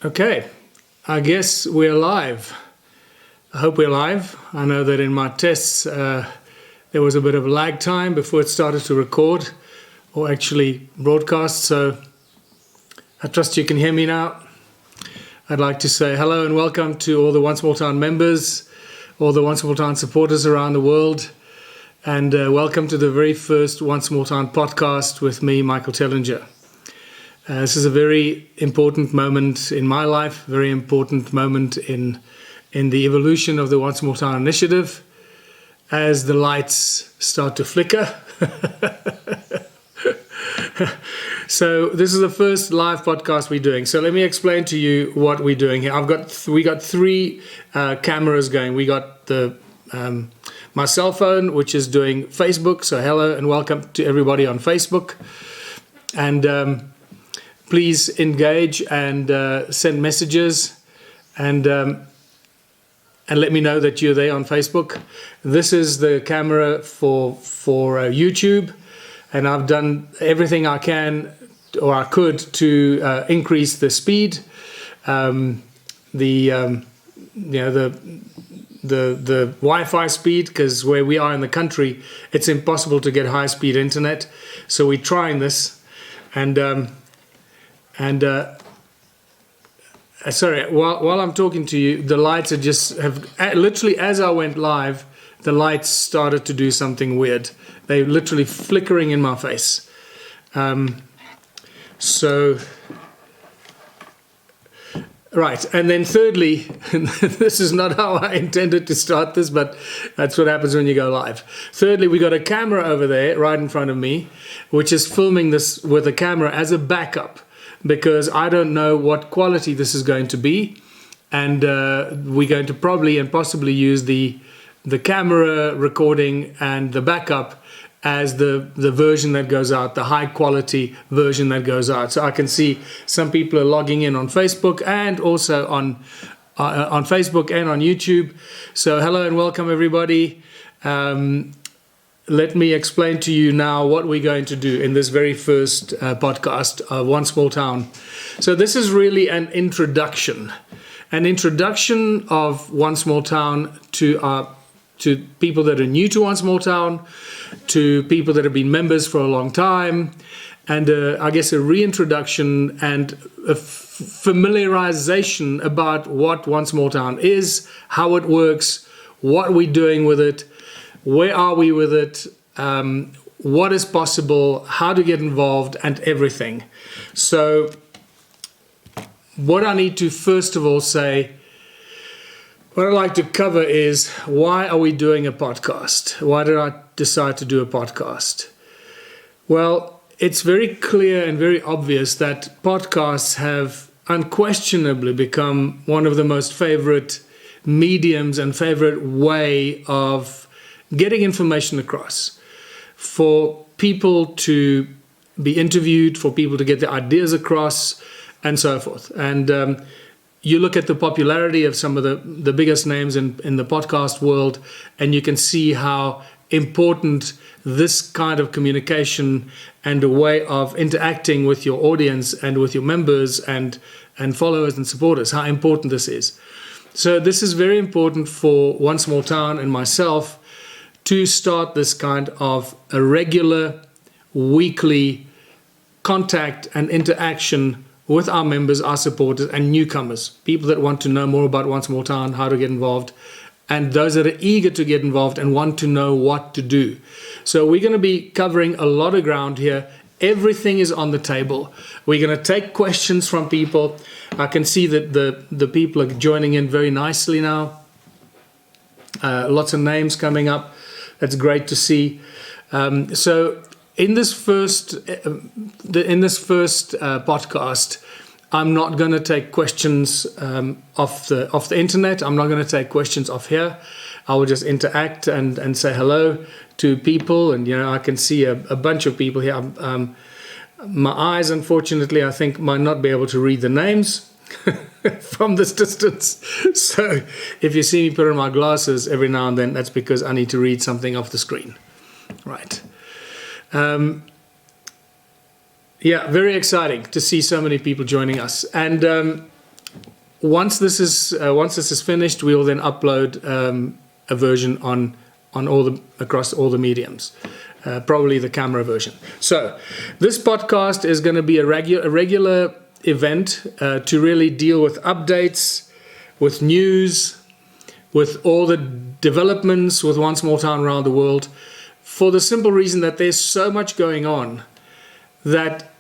Okay, I guess we're live. I hope we're live. I know that in my tests there was a bit of lag time before it started to record or actually broadcast, so I trust you can hear me now. I'd like to say hello and welcome to all the One Small Town members, all the One Small Town supporters around the world, and welcome to the very first One Small Town podcast with me, Michael Tellinger. This is a very important moment in my life, very important moment in the evolution of the One Small Town initiative as the lights start to flicker. So this is the first live podcast we're doing. So let me explain to you what we're doing here. We got three cameras going. We got my cell phone, which is doing Facebook. So hello and welcome to everybody on Facebook. And please engage and send messages and let me know that you're there on Facebook. This is the camera for YouTube, and I've done everything I can or I could to increase the speed, the Wi-Fi speed, because where we are in the country, it's impossible to get high-speed internet. So we're trying this, sorry, while I'm talking to you, the lights have literally, as I went live, the lights started to do something weird. They're literally flickering in my face. Right, and then thirdly, this is not how I intended to start this, but that's what happens when you go live. Thirdly, we got a camera over there right in front of me, which is filming this with a camera as a backup, because I don't know what quality this is going to be, and we're going to probably and possibly use the camera recording and the backup as the version that goes out, the high quality version that goes out. So I can see some people are logging in on Facebook and also on Facebook and on YouTube. So hello and welcome everybody. Let me explain to you now what we're going to do in this very first podcast of One Small Town. So this is really an introduction of One Small Town to people that are new to One Small Town, to people that have been members for a long time, and I guess a reintroduction and a familiarization about what One Small Town is, how it works, what we're doing with it, where are we with it, what is possible, how to get involved, and everything. So what I need to first of all say, what I'd like to cover is, why are we doing a podcast? Why did I decide to do a podcast? Well, it's very clear and very obvious that podcasts have unquestionably become one of the most favorite mediums and favorite way of getting information across, for people to be interviewed, for people to get their ideas across, and so forth. And you look at the popularity of some of the biggest names in the podcast world, and you can see how important this kind of communication and a way of interacting with your audience and with your members and followers and supporters, how important this is. So this is very important for One Small Town and myself to start this kind of a regular weekly contact and interaction with our members, our supporters, and newcomers, people that want to know more about One Small Town, how to get involved, and those that are eager to get involved and want to know what to do. So we're going to be covering a lot of ground here. Everything is on the table. We're going to take questions from people. I can see that the people are joining in very nicely now. Lots of names coming up. That's great to see. So in this first podcast, I'm not going to take questions off the internet. I'm not going to take questions off here. I will just interact and say hello to people. And I can see a bunch of people here. My eyes, unfortunately, I think might not be able to read the names from this distance. So if you see me put on my glasses every now and then, that's because I need to read something off the screen. Right. Yeah, very exciting to see so many people joining us. And once this is finished, we will then upload a version on across all the mediums, probably the camera version. So this podcast is going to be a regular event to really deal with updates, with news, with all the developments with One Small Town around the world, for the simple reason that there's so much going on that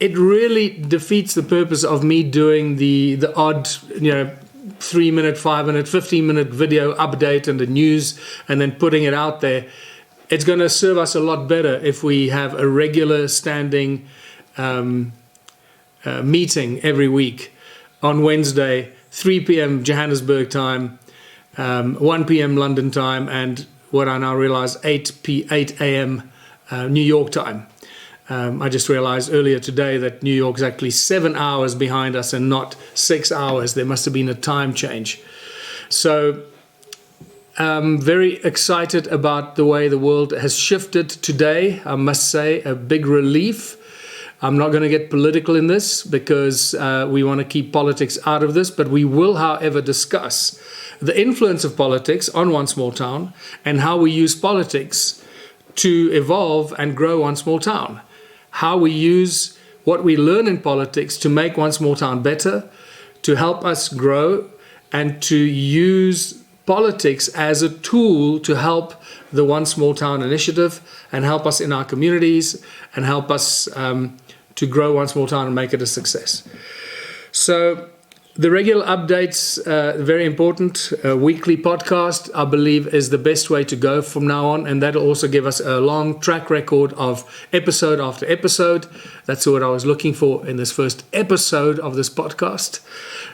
it really defeats the purpose of me doing the odd, 3-minute, 5-minute, 15-minute video update and the news and then putting it out there. It's going to serve us a lot better if we have a regular standing meeting every week on Wednesday, 3 p.m. Johannesburg time, 1 p.m. London time, and what I now realize 8 a.m. New York time. I just realized earlier today that New York is actually 7 hours behind us and not 6 hours. There must have been a time change. So I'm very excited about the way the world has shifted today. I must say, a big relief. I'm not going to get political in this because we want to keep politics out of this, but we will, however, discuss the influence of politics on One Small Town and how we use politics to evolve and grow One Small Town. How we use what we learn in politics to make One Small Town better, to help us grow, and to use politics as a tool to help the One Small Town initiative and help us in our communities and help us to grow One Small Town and make it a success. So the regular updates, very important. A weekly podcast, I believe, is the best way to go from now on. And that'll also give us a long track record of episode after episode. That's what I was looking for in this first episode of this podcast.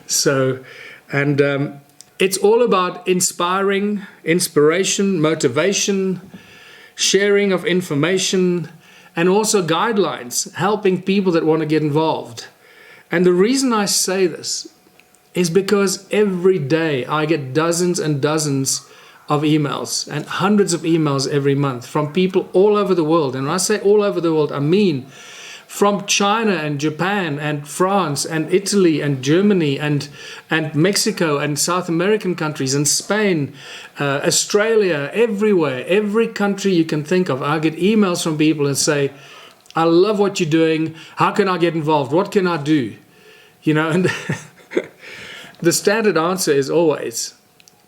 So, and it's all about inspiration, motivation, sharing of information, and also guidelines, helping people that want to get involved. And the reason I say this is because every day I get dozens and dozens of emails and hundreds of emails every month from people all over the world. And when I say all over the world, I mean from China and Japan and France and Italy and Germany and Mexico and South American countries and Spain, Australia, everywhere, every country you can think of. I get emails from people and say, I love what you're doing. How can I get involved? What can I do? And the standard answer is always,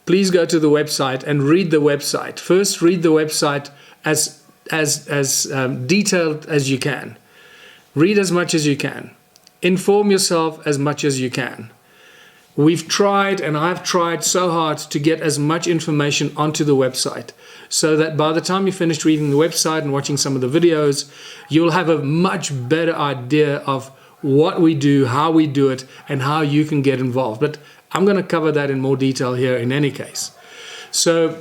please go to the website and read the website. First, read the website as detailed as you can. Read as much as you can. Inform yourself as much as you can. We've tried, and I've tried so hard to get as much information onto the website so that by the time you finish reading the website and watching some of the videos, you'll have a much better idea of what we do, how we do it, and how you can get involved. But I'm going to cover that in more detail here in any case. So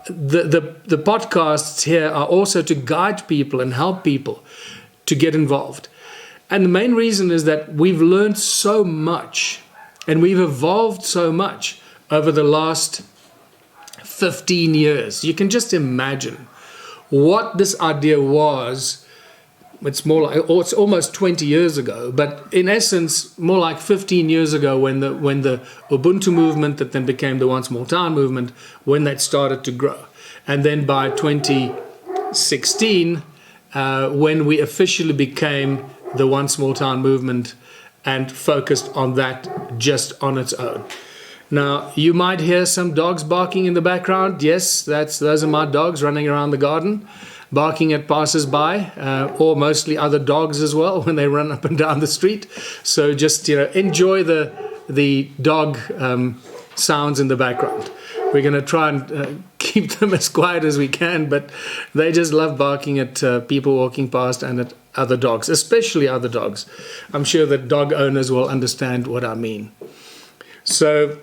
the podcasts here are also to guide people and help people to get involved. And the main reason is that we've learned so much and we've evolved so much over the last 15 years. You can just imagine what this idea was. It's more like, it's almost 20 years ago, but in essence, more like 15 years ago when the Ubuntu movement that then became the One Small Town movement, when that started to grow. And then by 2016, when we officially became the One Small Town movement and focused on that just on its own. Now, you might hear some dogs barking in the background. Yes, those are my dogs running around the garden, barking at passers-by, or mostly other dogs as well when they run up and down the street. So just enjoy the dog sounds in the background. We're going to try and keep them as quiet as we can, but they just love barking at people walking past and at other dogs, especially other dogs. I'm sure that dog owners will understand what I mean. So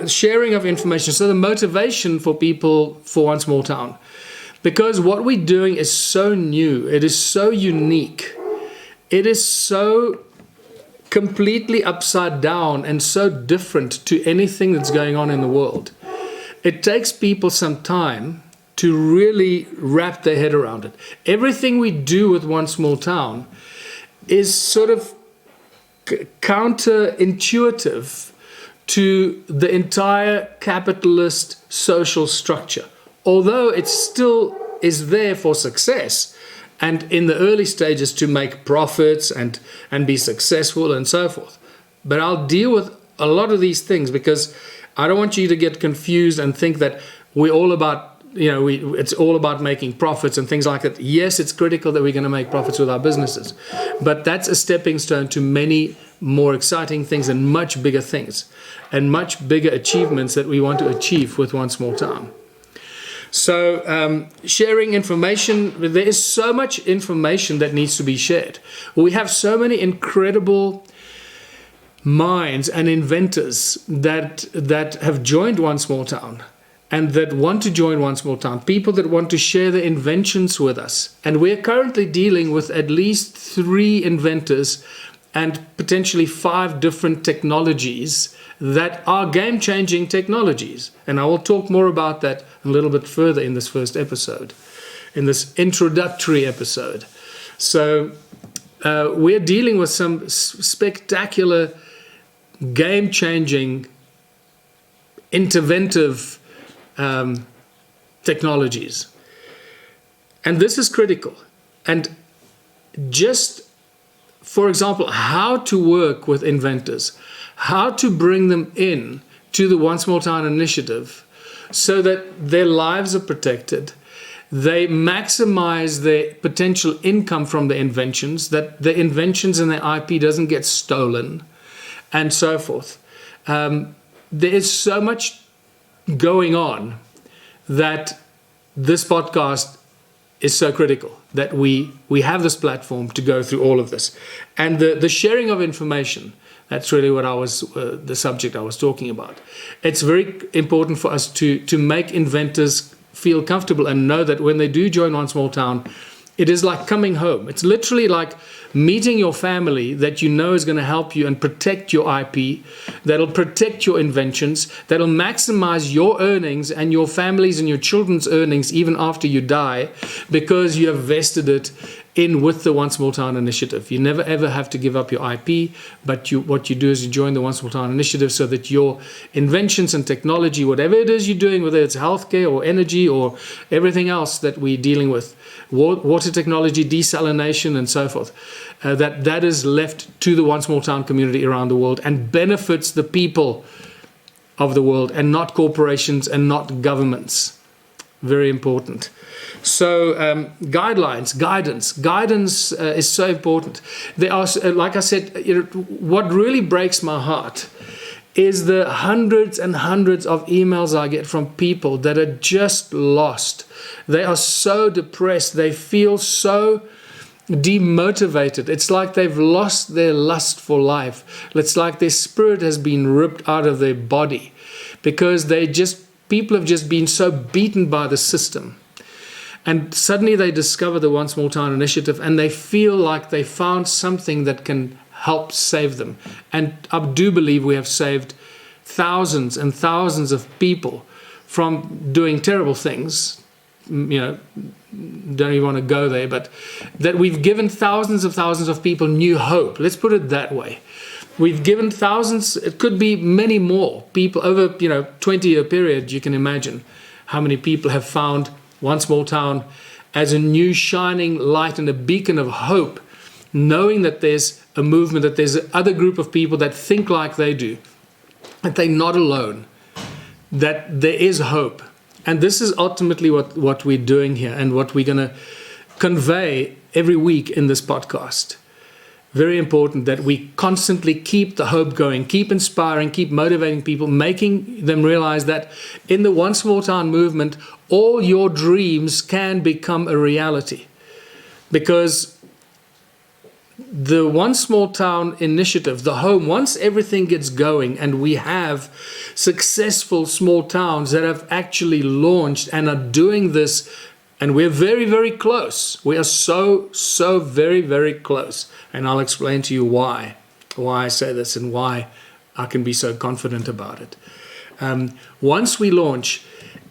sharing of information. So the motivation for people for One Small Town. Because what we're doing is so new, it is so unique, it is so completely upside down and so different to anything that's going on in the world. It takes people some time to really wrap their head around it. Everything we do with One Small Town is sort of counterintuitive to the entire capitalist social structure. Although it still is there for success and in the early stages to make profits and be successful and so forth. But I'll deal with a lot of these things because I don't want you to get confused and think that we're all about, it's all about making profits and things like that. Yes, it's critical that we're going to make profits with our businesses, but that's a stepping stone to many more exciting things and much bigger things and much bigger achievements that we want to achieve with One Small Town. So sharing information, there is so much information that needs to be shared. We have so many incredible minds and inventors that have joined One Small Town and that want to join One Small Town, people that want to share their inventions with us. And we're currently dealing with at least 3 inventors and potentially 5 different technologies that are game-changing technologies. And I will talk more about that a little bit further in this first episode, in this introductory episode. So we're dealing with some spectacular, game-changing, interventive technologies. And this is critical. And just, for example, how to work with inventors, how to bring them in to the One Small Town initiative so that their lives are protected, they maximize their potential income from the inventions, that the inventions and their IP doesn't get stolen, and so forth. There is so much going on that this podcast is so critical, that we have this platform to go through all of this. And the sharing of information, that's really what the subject I was talking about. It's very important for us to make inventors feel comfortable and know that when they do join One Small Town, it is like coming home. It's literally like meeting your family that you know is going to help you and protect your IP, that'll protect your inventions, that'll maximize your earnings and your family's and your children's earnings even after you die, because you have vested it in with the One Small Town initiative. You never ever have to give up your IP, but what you do is you join the One Small Town initiative so that your inventions and technology, whatever it is you're doing, whether it's healthcare or energy or everything else that we're dealing with, water technology, desalination and so forth, that is left to the One Small Town community around the world and benefits the people of the world and not corporations and not governments. Very important. So guidance is so important. There are, like I said, what really breaks my heart is the hundreds and hundreds of emails I get from people that are just lost. They are so depressed. They feel so demotivated. It's like they've lost their lust for life. It's like their spirit has been ripped out of their body because people have just been so beaten by the system. And suddenly they discover the One Small Town initiative and they feel like they found something that can help save them. And I do believe we have saved thousands and thousands of people from doing terrible things. Don't even want to go there, but that we've given thousands of people new hope. Let's put it that way. We've given thousands, it could be many more people over, 20-year period. You can imagine how many people have found One Small Town as a new shining light and a beacon of hope, knowing that there's a movement, that there's another group of people that think like they do, that they're not alone, that there is hope. And this is ultimately what we're doing here and what we're going to convey every week in this podcast. Very important that we constantly keep the hope going, keep inspiring, keep motivating people, making them realize that in the One Small Town movement, all your dreams can become a reality. Because the One Small Town initiative, the home, once everything gets going and we have successful small towns that have actually launched and are doing this, and we're very, very close. We are so very, very close. And I'll explain to you why I say this and why I can be so confident about it. Once we launch,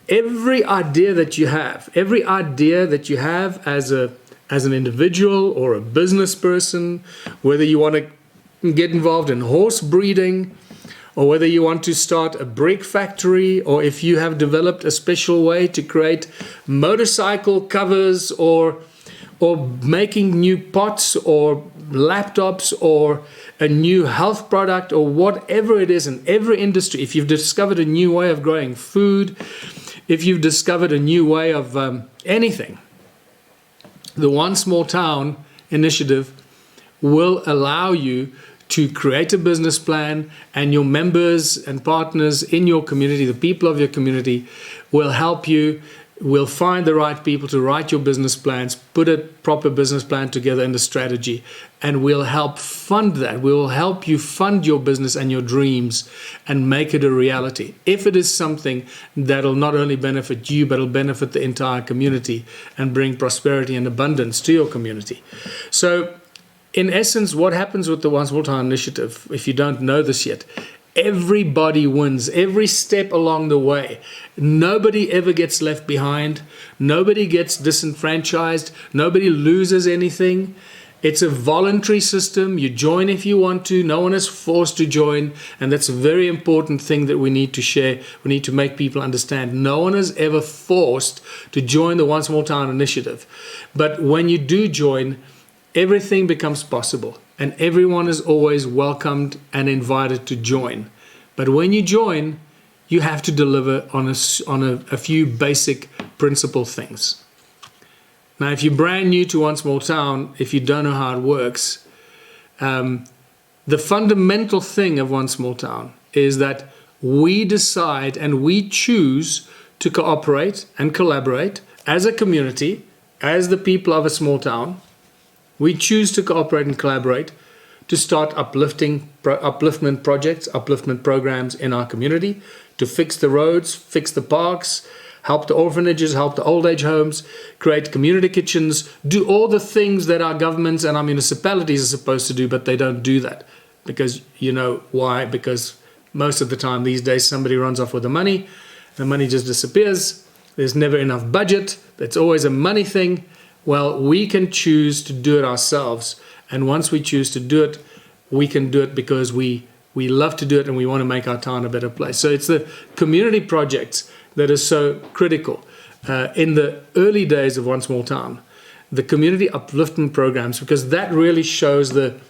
every idea that you have as an individual or a business person, whether you want to get involved in horse breeding, or whether you want to start a brick factory, or if you have developed a special way to create motorcycle covers, or making new pots or laptops or a new health product, or whatever it is, in every industry. If you've discovered a new way of growing food, if you've discovered a new way of anything, the One Small Town initiative will allow you to create a business plan, and your members and partners in your community, the people of your community, will help you. We'll find the right people to write your business plans, put a proper business plan together and a strategy, and we'll help fund that. We will help you fund your business and your dreams and make it a reality. If it is something that'll not only benefit you, but it'll benefit the entire community and bring prosperity and abundance to your community. So, in essence, what happens with the One Small Town initiative, if you don't know this yet, everybody wins every step along the way. Nobody ever gets left behind. Nobody gets disenfranchised. Nobody loses anything. It's a voluntary system. You join if you want to. No one is forced to join. And that's a very important thing that we need to share. We need to make people understand. No one is ever forced to join the One Small Town initiative. But when you do join, everything becomes possible. And everyone is always welcomed and invited to join. But when you join, you have to deliver on a few basic principle things. Now, if you're brand new to One Small Town, if you don't know how it works, the fundamental thing of One Small Town is that we decide and we choose to cooperate and collaborate as a community, as the people of a small town. We choose to cooperate and collaborate to start upliftment projects, upliftment programs in our community, to fix the roads, fix the parks, help the orphanages, help the old age homes, create community kitchens, do all the things that our governments and our municipalities are supposed to do, but they don't do that. Because you know why? Because most of the time these days somebody runs off with the money just disappears. There's never enough budget. It's always a money thing. Well, we can choose to do it ourselves. And once we choose to do it, we can do it because we love to do it and we want to make our town a better place. So it's the community projects that are so critical. In the early days of One Small Town, the community upliftment programs, because that really shows the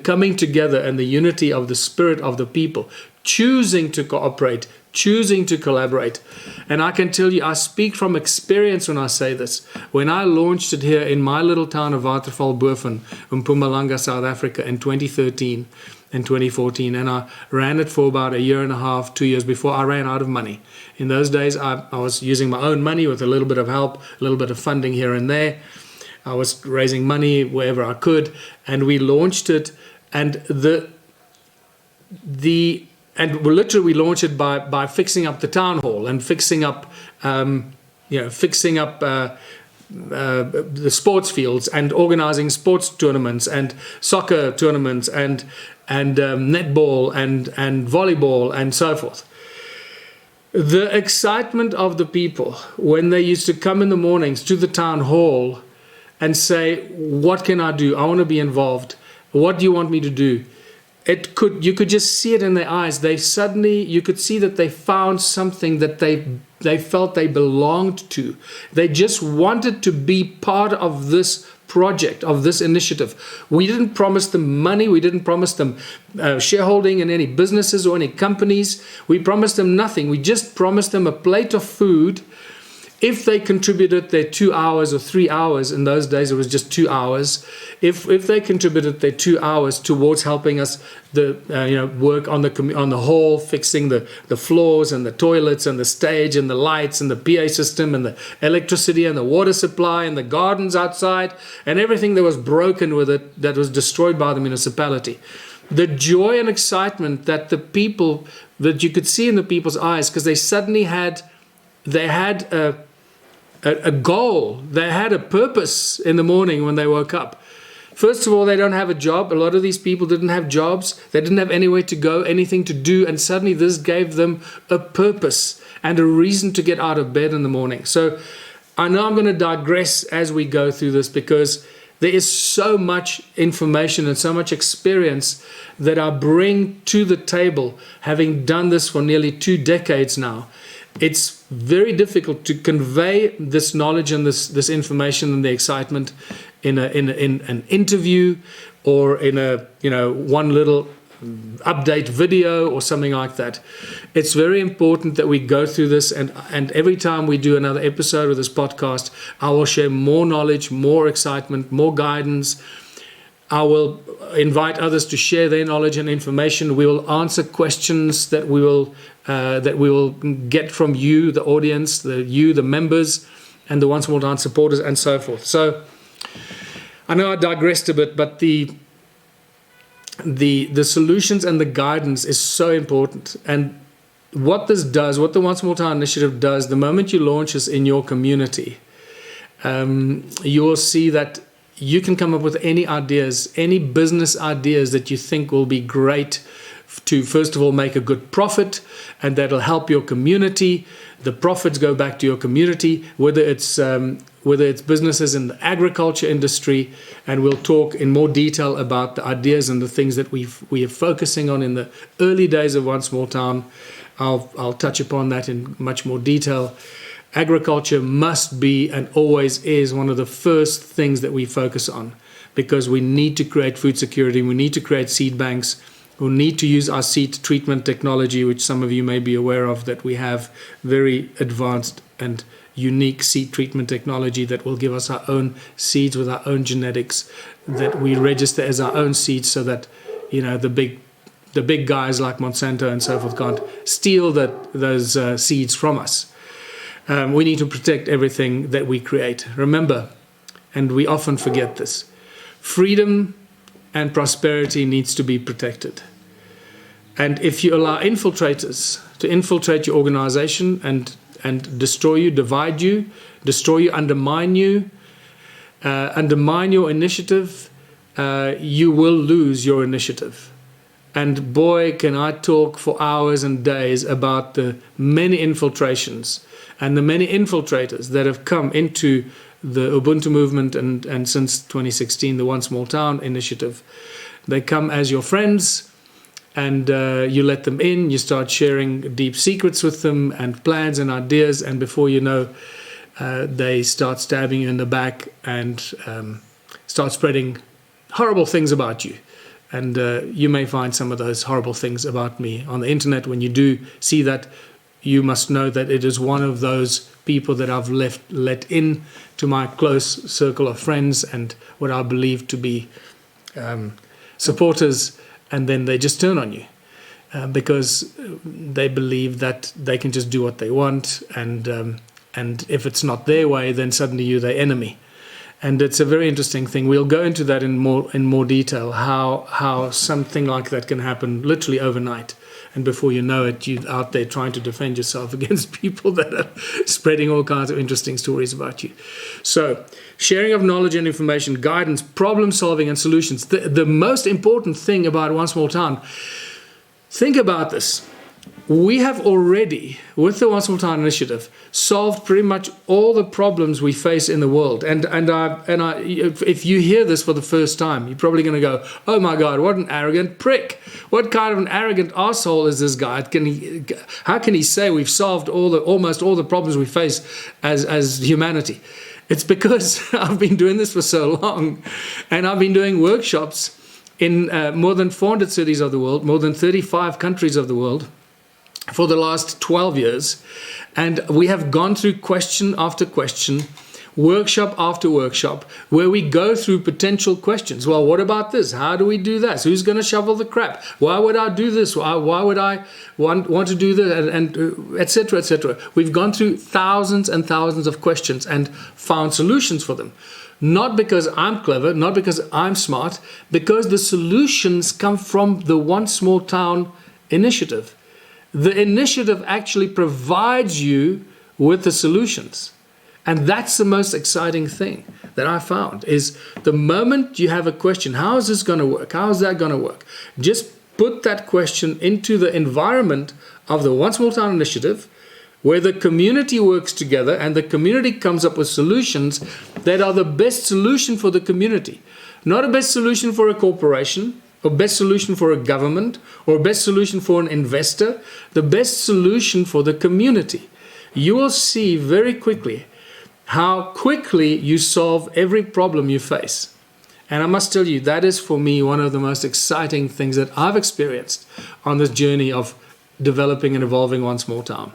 coming together and the unity of the spirit of the people, choosing to cooperate, choosing to collaborate. And I can tell you, I speak from experience when I say this. When I launched it here in my little town of Waterval-Boven, Mpumalanga, South Africa in 2013 and 2014, and I ran it for about a year and a half, 2 years before I ran out of money. In those days, I was using my own money with a little bit of help, a little bit of funding here and there. I was raising money wherever I could, and we launched it. And we literally launched it by fixing up the town hall and fixing up the sports fields and organizing sports tournaments and soccer tournaments and netball and volleyball and so forth. The excitement of the people when they used to come in the mornings to the town hall and say, "What can I do? I want to be involved. What do you want me to do?" You could just see it in their eyes. You could see that they found something that they felt they belonged to. They just wanted to be part of this project, of this initiative. We didn't promise them money. We didn't promise them shareholding in any businesses or any companies. We promised them nothing. We just promised them a plate of food if they contributed their 2 hours or 3 hours. In those days, it was just 2 hours. If they contributed their 2 hours towards helping us work on the hall, fixing the floors and the toilets and the stage and the lights and the PA system and the electricity and the water supply and the gardens outside and everything that was broken with it, that was destroyed by the municipality. The joy and excitement that you could see in the people's eyes, because they suddenly had a goal. They had a purpose in the morning when they woke up. First of all, they don't have a job. A lot of these people didn't have jobs. They didn't have anywhere to go, anything to do. And suddenly this gave them a purpose and a reason to get out of bed in the morning. So I know I'm going to digress as we go through this, because There is so much information and so much experience that I bring to the table, having done this for nearly 2 decades now. It's very difficult to convey this knowledge and this information and the excitement in an interview or in one little update video or something like that. It's very important that we go through this, and every time we do another episode of this podcast, I will share more knowledge, more excitement, more guidance. I will invite others to share their knowledge and information. We will answer questions that we will get from you, the audience, the members, and the One Small Town supporters, and so forth. So I know I digressed a bit, but the solutions and the guidance is so important. And what this does, what the One Small Town initiative does, the moment you launch this in your community, you will see that you can come up with any ideas, any business ideas that you think will be great to, first of all, make a good profit, and that'll help your community. The profits go back to your community, whether it's businesses in the agriculture industry, and we'll talk in more detail about the ideas and the things that we are focusing on in the early days of One Small Town. I'll touch upon that in much more detail. Agriculture must be and always is one of the first things that we focus on, because we need to create food security. We need to create seed banks. We need to use our seed treatment technology, which some of you may be aware of, that we have very advanced and unique seed treatment technology that will give us our own seeds with our own genetics that we register as our own seeds, so that the big guys like Monsanto and so forth can't steal those seeds from us. We need to protect everything that we create. Remember, and we often forget this, freedom and prosperity needs to be protected. And if you allow infiltrators to infiltrate your organization and destroy you, divide you, destroy you, undermine you, undermine your initiative, you will lose your initiative. And boy, can I talk for hours and days about the many infiltrations and the many infiltrators that have come into the Ubuntu movement and since 2016, the One Small Town initiative. They come as your friends, and you let them in, you start sharing deep secrets with them and plans and ideas, and before you know, they start stabbing you in the back and start spreading horrible things about you. And you may find some of those horrible things about me on the internet. When you do see that, you must know that it is one of those people that I've let in to my close circle of friends and what I believe to be supporters, and then they just turn on you because they believe that they can just do what they want, and if it's not their way, then suddenly you're their enemy. And it's a very interesting thing. We'll go into that in more detail, how something like that can happen literally overnight. And before you know it, you're out there trying to defend yourself against people that are spreading all kinds of interesting stories about you. So, sharing of knowledge and information, guidance, problem solving, and solutions. The most important thing about One Small Town, think about this. We have already, with the One Small Town initiative, solved pretty much all the problems we face in the world. And if you hear this for the first time, you're probably going to go, "Oh my God, what an arrogant prick! What kind of an arrogant asshole is this guy? How can he say we've solved almost all the problems we face as humanity?" It's because I've been doing this for so long, and I've been doing workshops in more than 400 cities of the world, more than 35 countries of the world, for the last 12 years, and we have gone through question after question, workshop after workshop, where we go through potential questions. Well, what about this? How do we do that? So who's going to shovel the crap? Why would I do this? Why would I want to do that? And et cetera, et cetera. We've gone through thousands and thousands of questions and found solutions for them. Not because I'm clever, not because I'm smart, because the solutions come from the One Small Town initiative. The initiative actually provides you with the solutions. And that's the most exciting thing that I found, is the moment you have a question, how is this going to work? How is that going to work? Just put that question into the environment of the One Small Town initiative, where the community works together and the community comes up with solutions that are the best solution for the community. Not a best solution for a corporation, or best solution for a government, or best solution for an investor, the best solution for the community. You will see very quickly how quickly you solve every problem you face. And I must tell you, that is for me one of the most exciting things that I've experienced on this journey of developing and evolving one small town.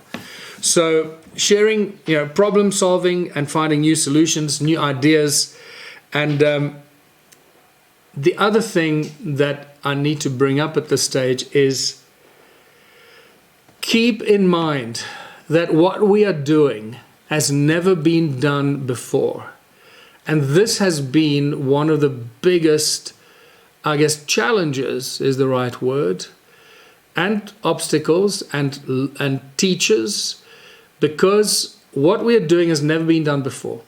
So sharing, problem solving and finding new solutions, new ideas. And the other thing that I need to bring up at this stage is keep in mind that what we are doing has never been done before. And this has been one of the biggest, challenges is the right word, and obstacles and teachers, because what we are doing has never been done before.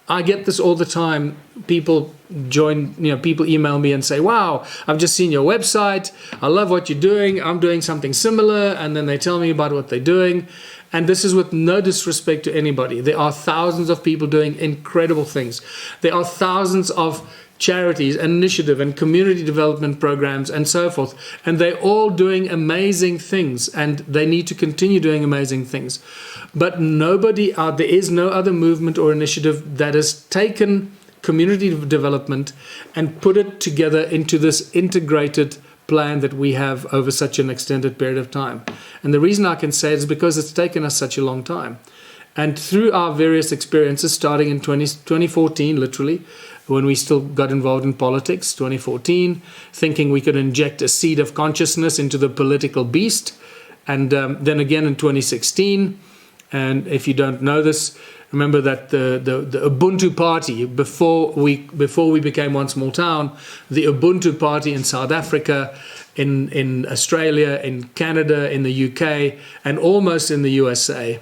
I get this all the time. People email me and say, wow, I've just seen your website. I love what you're doing. I'm doing something similar. And then they tell me about what they're doing. And this is with no disrespect to anybody. There are thousands of people doing incredible things. There are thousands of charities, initiative and community development programs and so forth. And they're all doing amazing things, and they need to continue doing amazing things. But there is no other movement or initiative that has taken community development and put it together into this integrated plan that we have over such an extended period of time. And the reason I can say it is because it's taken us such a long time. And through our various experiences, starting in 2014, literally, when we still got involved in politics, 2014, thinking we could inject a seed of consciousness into the political beast. And then again in 2016, and if you don't know this, remember that the Ubuntu Party, before we became one small town, the Ubuntu Party in South Africa, in Australia, in Canada, in the UK, and almost in the USA,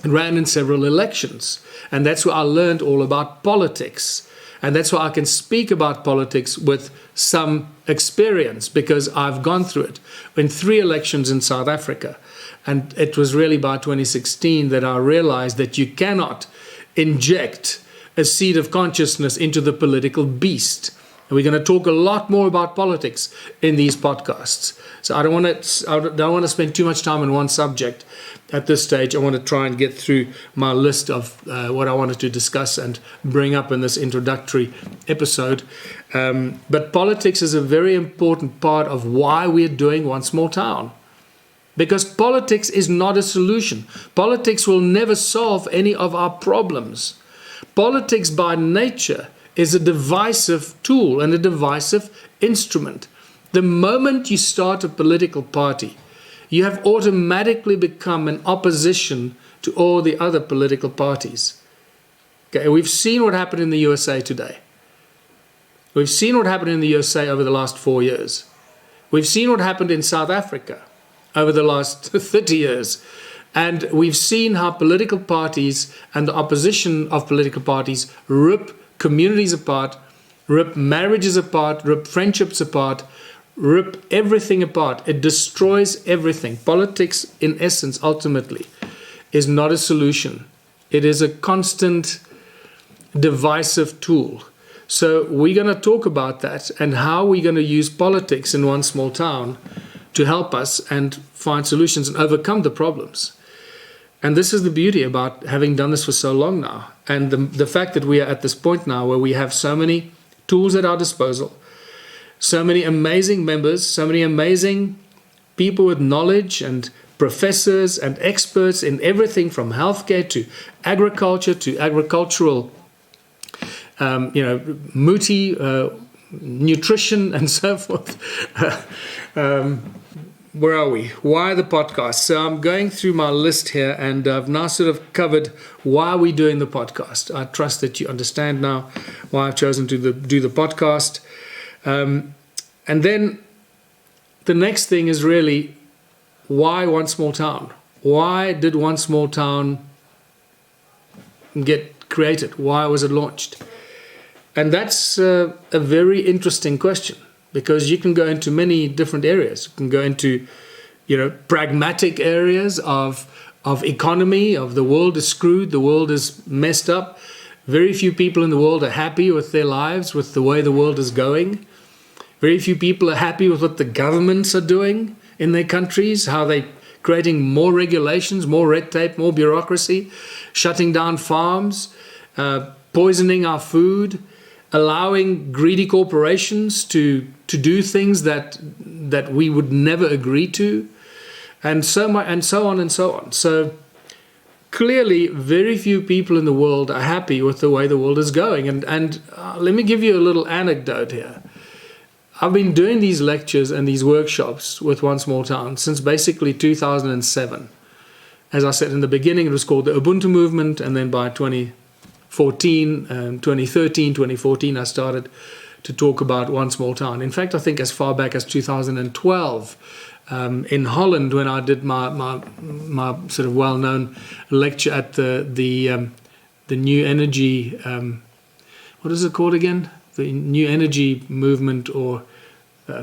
ran in several elections. And that's where I learned all about politics. And that's why I can speak about politics with some experience, because I've gone through it in 3 elections in South Africa. And it was really by 2016 that I realized that you cannot inject a seed of consciousness into the political beast. And we're going to talk a lot more about politics in these podcasts. So I don't want to spend too much time on one subject at this stage. I want to try and get through my list of what I wanted to discuss and bring up in this introductory episode. But politics is a very important part of why we're doing One Small Town. Because politics is not a solution. Politics will never solve any of our problems. Politics by nature is a divisive tool and a divisive instrument. The moment you start a political party, you have automatically become an opposition to all the other political parties. Okay, we've seen what happened in the USA today. We've seen what happened in the USA over the last 4 years. We've seen what happened in South Africa over the last 30 years. And we've seen how political parties and the opposition of political parties rip communities apart, rip marriages apart, rip friendships apart, rip everything apart. It destroys everything. Politics, in essence, ultimately, is not a solution. It is a constant divisive tool. So we're going to talk about that and how we're going to use politics in One Small Town to help us and find solutions and overcome the problems. And this is the beauty about having done this for so long now. And the fact that we are at this point now where we have so many tools at our disposal, so many amazing members, so many amazing people with knowledge and professors and experts in everything from healthcare to agriculture to agricultural, nutrition and so forth. Where are we? Why the podcast? So I'm going through my list here, and I've now sort of covered why we're doing the podcast. I trust that you understand now why I've chosen to do the podcast. And then the next thing is really, why One Small Town? Why did One Small Town get created? Why was it launched? And that's a very interesting question, because you can go into many different areas. You can go into, pragmatic areas of economy, of the world is screwed, the world is messed up. Very few people in the world are happy with their lives, with the way the world is going. Very few people are happy with what the governments are doing in their countries, how they're creating more regulations, more red tape, more bureaucracy, shutting down farms, poisoning our food, allowing greedy corporations to do things that we would never agree to, and so much, and so on and so on. So clearly, very few people in the world are happy with the way the world is going. And let me give you a little anecdote here. I've been doing these lectures and these workshops with One Small Town since basically 2007. As I said in the beginning, it was called the Ubuntu Movement, and then by 2013, 2014, I started to talk about One Small Town. In fact, I think as far back as 2012, in Holland, when I did my sort of well-known lecture at the New Energy, what is it called again? The New Energy Movement or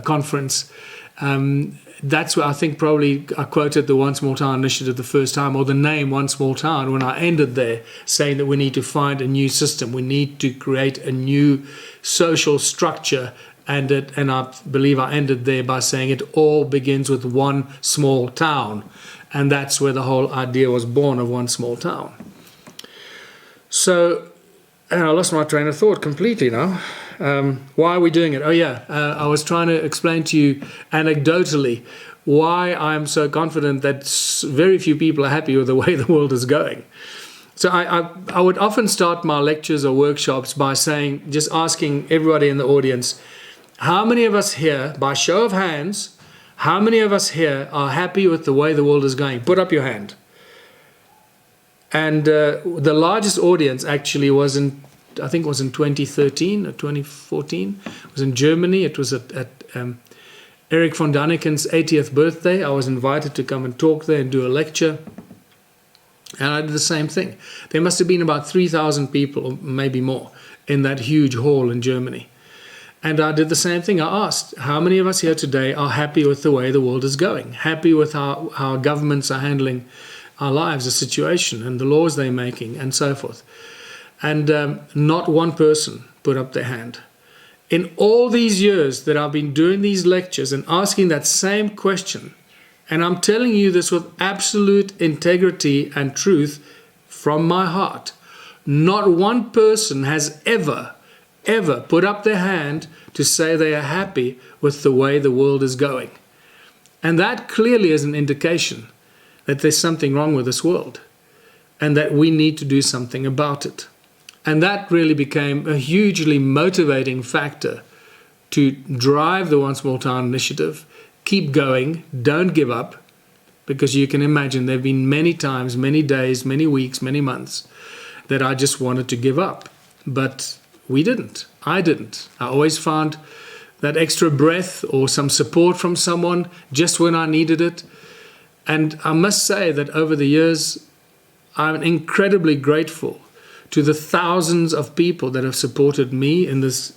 conference. That's where I think probably I quoted the One Small Town initiative the first time, or the name One Small Town, when I ended there saying that we need to find a new system. We need to create a new social structure. And I believe I ended there by saying it all begins with one small town. And that's where the whole idea was born of One Small Town. So, and I lost my train of thought completely now. Why are we doing it? Oh yeah, I was trying to explain to you anecdotally why I'm so confident that very few people are happy with the way the world is going. So I would often start my lectures or workshops by saying, just asking everybody in the audience, how many of us here, by show of hands, how many of us here are happy with the way the world is going? Put up your hand. And the largest audience actually was I think it was in 2013 or 2014. It was in Germany. It was at Erich von Daniken's 80th birthday. I was invited to come and talk there and do a lecture. And I did the same thing. There must have been about 3,000 people, or maybe more, in that huge hall in Germany. And I did the same thing. I asked, how many of us here today are happy with the way the world is going? Happy with how governments are handling our lives, the situation, and the laws they're making, and so forth. And not one person put up their hand. In all these years that I've been doing these lectures and asking that same question, and I'm telling you this with absolute integrity and truth from my heart, not one person has ever put up their hand to say they are happy with the way the world is going. And that clearly is an indication that there's something wrong with this world and that we need to do something about it. And that really became a hugely motivating factor to drive the One Small Town initiative. Keep going, don't give up, because you can imagine there have been many times, many days, many weeks, many months that I just wanted to give up. But we didn't. I didn't. I always found that extra breath or some support from someone just when I needed it. And I must say that over the years, I'm incredibly grateful to the thousands of people that have supported me on this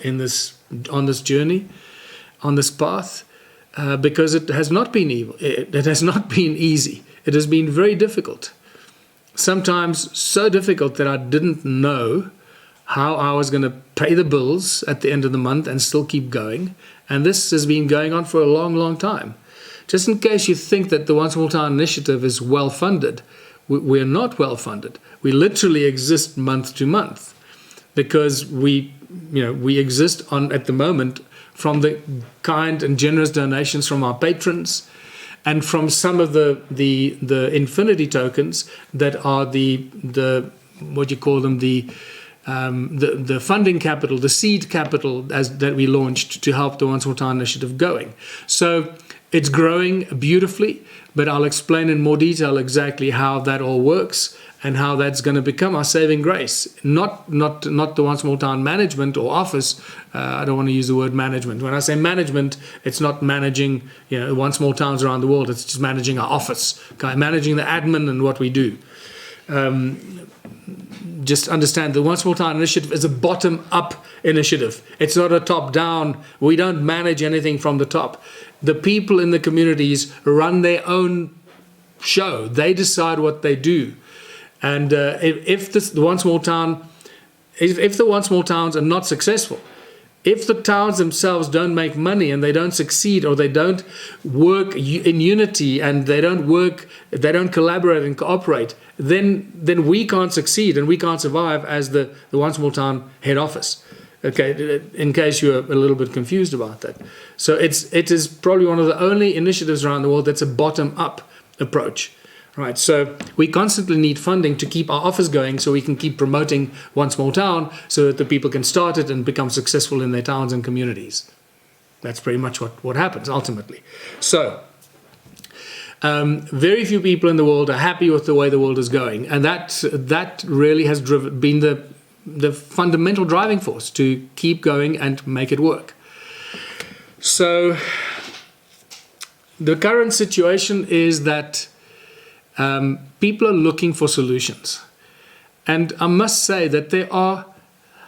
journey, on this path, because it has not been evil. It has not been easy. It has been very difficult. Sometimes so difficult that I didn't know how I was going to pay the bills at the end of the month and still keep going. And this has been going on for a long, long time. Just in case you think that the One Small Town initiative is well funded, we're not well funded. We literally exist month to month because we exist at the moment from the kind and generous donations from our patrons and from some of the infinity tokens that are the what you call them, the funding capital, the seed capital that we launched to help the One Small Town initiative going. So it's growing beautifully, but I'll explain in more detail exactly how that all works and how that's going to become our saving grace. Not the One Small Town management or office. I don't want to use the word management. When I say management, it's not managing One Small Towns around the world. It's just managing our office, managing the admin and what we do. Just understand the One Small Town initiative is a bottom-up initiative. It's not a top-down. We don't manage anything from the top. The people in the communities run their own show. They decide what they do. And if the one small town, if the one small towns are not successful, if the towns themselves don't make money and they don't succeed, or they don't work in unity and they don't collaborate and cooperate, then we can't succeed and we can't survive as the one small town head office. Okay, in case you're a little bit confused about that. So it is probably one of the only initiatives around the world that's a bottom-up approach. Right, so we constantly need funding to keep our office going, so we can keep promoting one small town, so that the people can start it and become successful in their towns and communities. That's pretty much what happens ultimately. So very few people in the world are happy with the way the world is going, and that really has been the fundamental driving force to keep going and make it work. So the current situation is that people are looking for solutions. And I must say that there are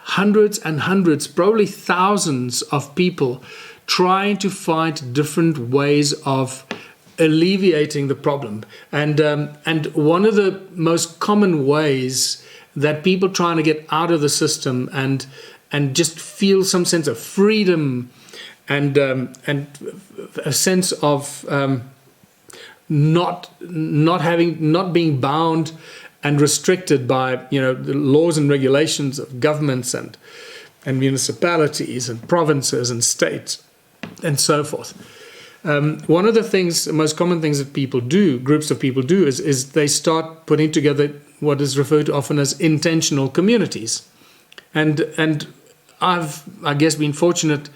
hundreds and hundreds, probably thousands of people trying to find different ways of alleviating the problem. And one of the most common ways that people trying to get out of the system and just feel some sense of freedom and a sense of not being bound and restricted by the laws and regulations of governments and municipalities and provinces and states and so forth. One of the most common things that people do, groups of people do, is they start putting together what is referred to often as intentional communities. And I've, I guess, been fortunate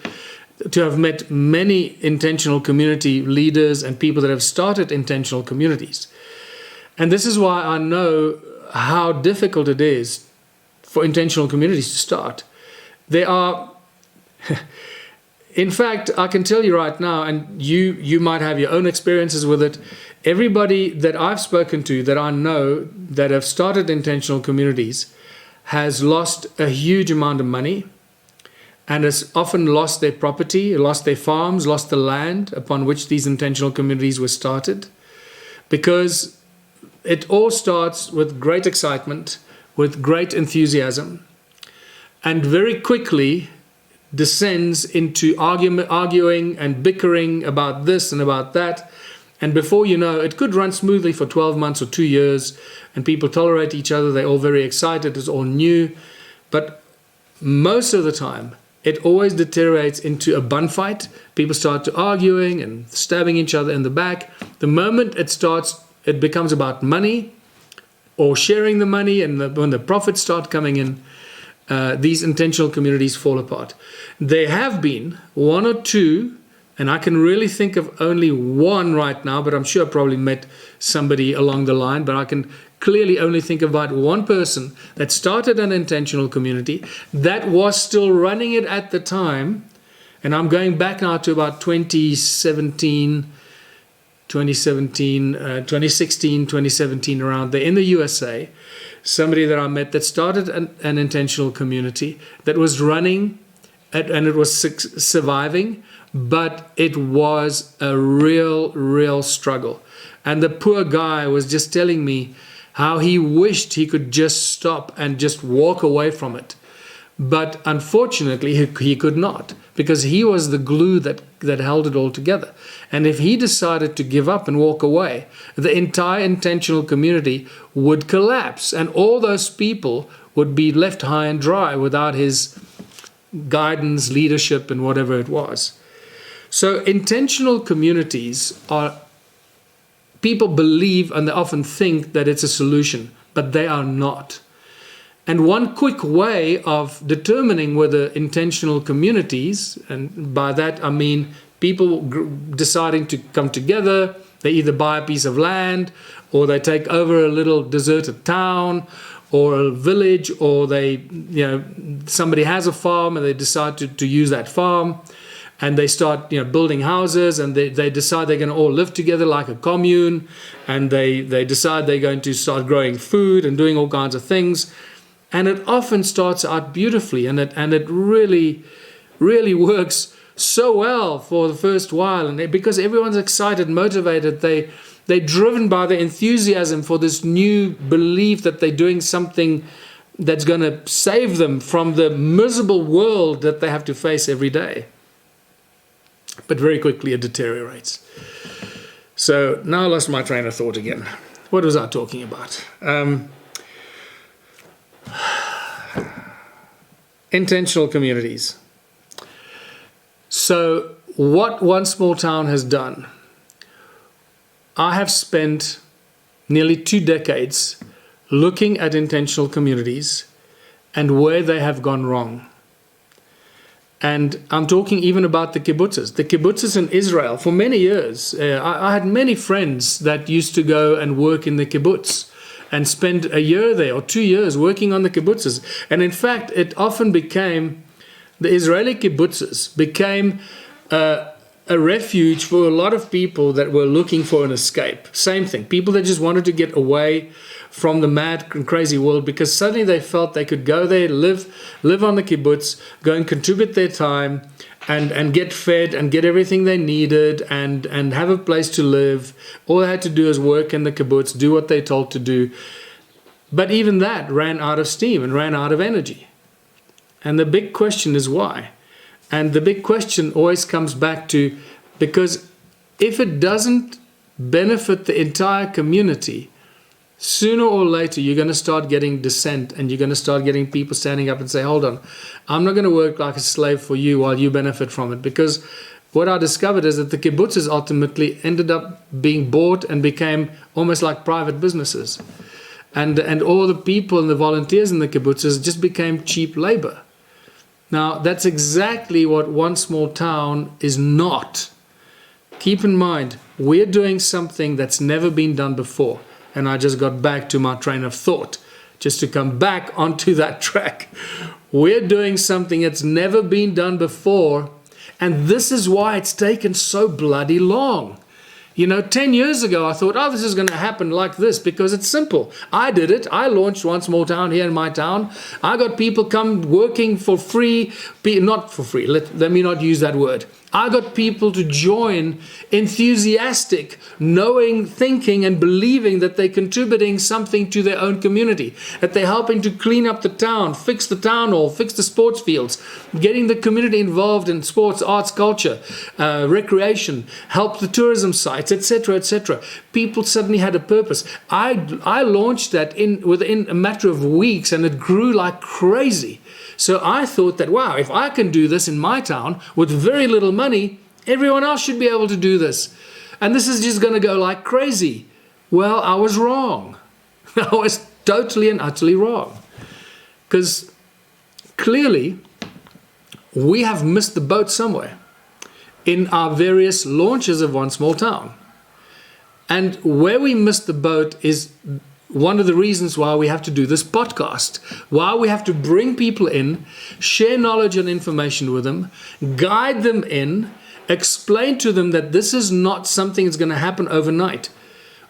to have met many intentional community leaders and people that have started intentional communities. And this is why I know how difficult it is for intentional communities to start. They are, in fact, I can tell you right now, and you might have your own experiences with it, everybody that I've spoken to that I know that have started intentional communities has lost a huge amount of money, and has often lost their property, lost their farms, lost the land upon which these intentional communities were started, because it all starts with great excitement, with great enthusiasm, and very quickly descends into arguing and bickering about this and about that. And before you know, it could run smoothly for 12 months or 2 years, and people tolerate each other, they're all very excited, it's all new. But most of the time, it always deteriorates into a bun fight. People start to arguing and stabbing each other in the back. The moment it becomes about money or sharing the money, and when the profits start coming in, these intentional communities fall apart. There have been one or two, and I can really think of only one right now, but I'm sure I probably met somebody along the line, but I can clearly only think about one person that started an intentional community that was still running it at the time. And I'm going back now to about 2016, 2017, around there in the USA. Somebody that I met that started an intentional community that was running and it was surviving, but it was a real struggle. And the poor guy was just telling me how he wished he could just stop and just walk away from it. But unfortunately, he could not, because he was the glue that held it all together. And if he decided to give up and walk away, the entire intentional community would collapse, and all those people would be left high and dry without his guidance, leadership, and whatever it was. So intentional communities are, people believe and they often think that it's a solution, but they are not. And one quick way of determining whether intentional communities, and by that I mean people deciding to come together, they either buy a piece of land, or they take over a little deserted town or a village, or somebody has a farm and they decide to use that farm, and they start building houses, and they decide they're going to all live together like a commune, and they decide they're going to start growing food and doing all kinds of things. And it often starts out beautifully, and it really works so well for the first while, and because everyone's excited, motivated, they're driven by the enthusiasm for this new belief that they're doing something that's going to save them from the miserable world that they have to face every day. But very quickly it deteriorates. So now I lost my train of thought again. What was I talking about? Intentional communities. So what One Small Town has done, I have spent nearly 2 decades looking at intentional communities and where they have gone wrong. And I'm talking even about the kibbutzes. The kibbutzes in Israel, for many years, I had many friends that used to go and work in the kibbutz and spend a year there or 2 years working on the kibbutzes. And in fact, it often became, the Israeli kibbutzes became a refuge for a lot of people that were looking for an escape. Same thing, people that just wanted to get away from the mad and crazy world, because suddenly they felt they could go there, live on the kibbutz, go and contribute their time and get fed and get everything they needed and have a place to live. All they had to do is work in the kibbutz, do what they're told to do. But even that ran out of steam and ran out of energy. And the big question is why? And the big question always comes back to, because if it doesn't benefit the entire community, sooner or later you're going to start getting dissent, and you're going to start getting people standing up and say, hold on, I'm not going to work like a slave for you while you benefit from it. Because what I discovered is that the kibbutzes ultimately ended up being bought and became almost like private businesses. And all the people and the volunteers in the kibbutzes just became cheap labor. Now, that's exactly what One Small Town is not. Keep in mind, we're doing something that's never been done before. And I just got back to my train of thought, just to come back onto that track. We're doing something that's never been done before, and this is why it's taken so bloody long. 10 years ago, I thought, this is going to happen like this because it's simple. I did it. I launched One Small Town here in my town. I got people come working for free, not for free. Let me not use that word. I got people to join, enthusiastic, knowing, thinking, and believing that they're contributing something to their own community, that they're helping to clean up the town, fix the town hall, fix the sports fields, getting the community involved in sports, arts, culture, recreation, help the tourism sites, etc., etc. People suddenly had a purpose. I launched that within a matter of weeks, and it grew like crazy. So I thought that, wow, if I can do this in my town with very little money, everyone else should be able to do this. And this is just going to go like crazy. Well, I was wrong. I was totally and utterly wrong. Because clearly, we have missed the boat somewhere in our various launches of One Small Town. And where we missed the boat is one of the reasons why we have to do this podcast, why we have to bring people in, share knowledge and information with them, guide them in, explain to them that this is not something that's going to happen overnight.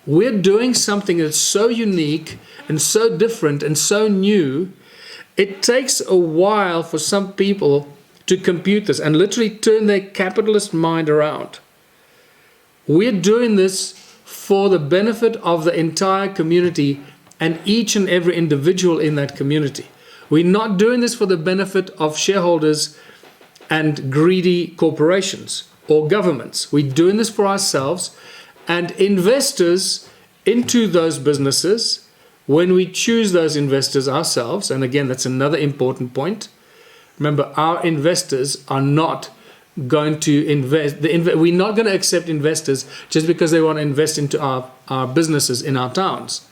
We're doing something that's so unique and so different and so new. It takes a while for some people to compute this and literally turn their capitalist mind around. We're doing this for the benefit of the entire community and each and every individual in that community. We're not doing this for the benefit of shareholders and greedy corporations or governments. We're doing this for ourselves and investors into those businesses. When we choose those investors ourselves, and again, that's another important point. Remember, our investors are not going to invest. We're not going to accept investors just because they want to invest into our businesses in our towns.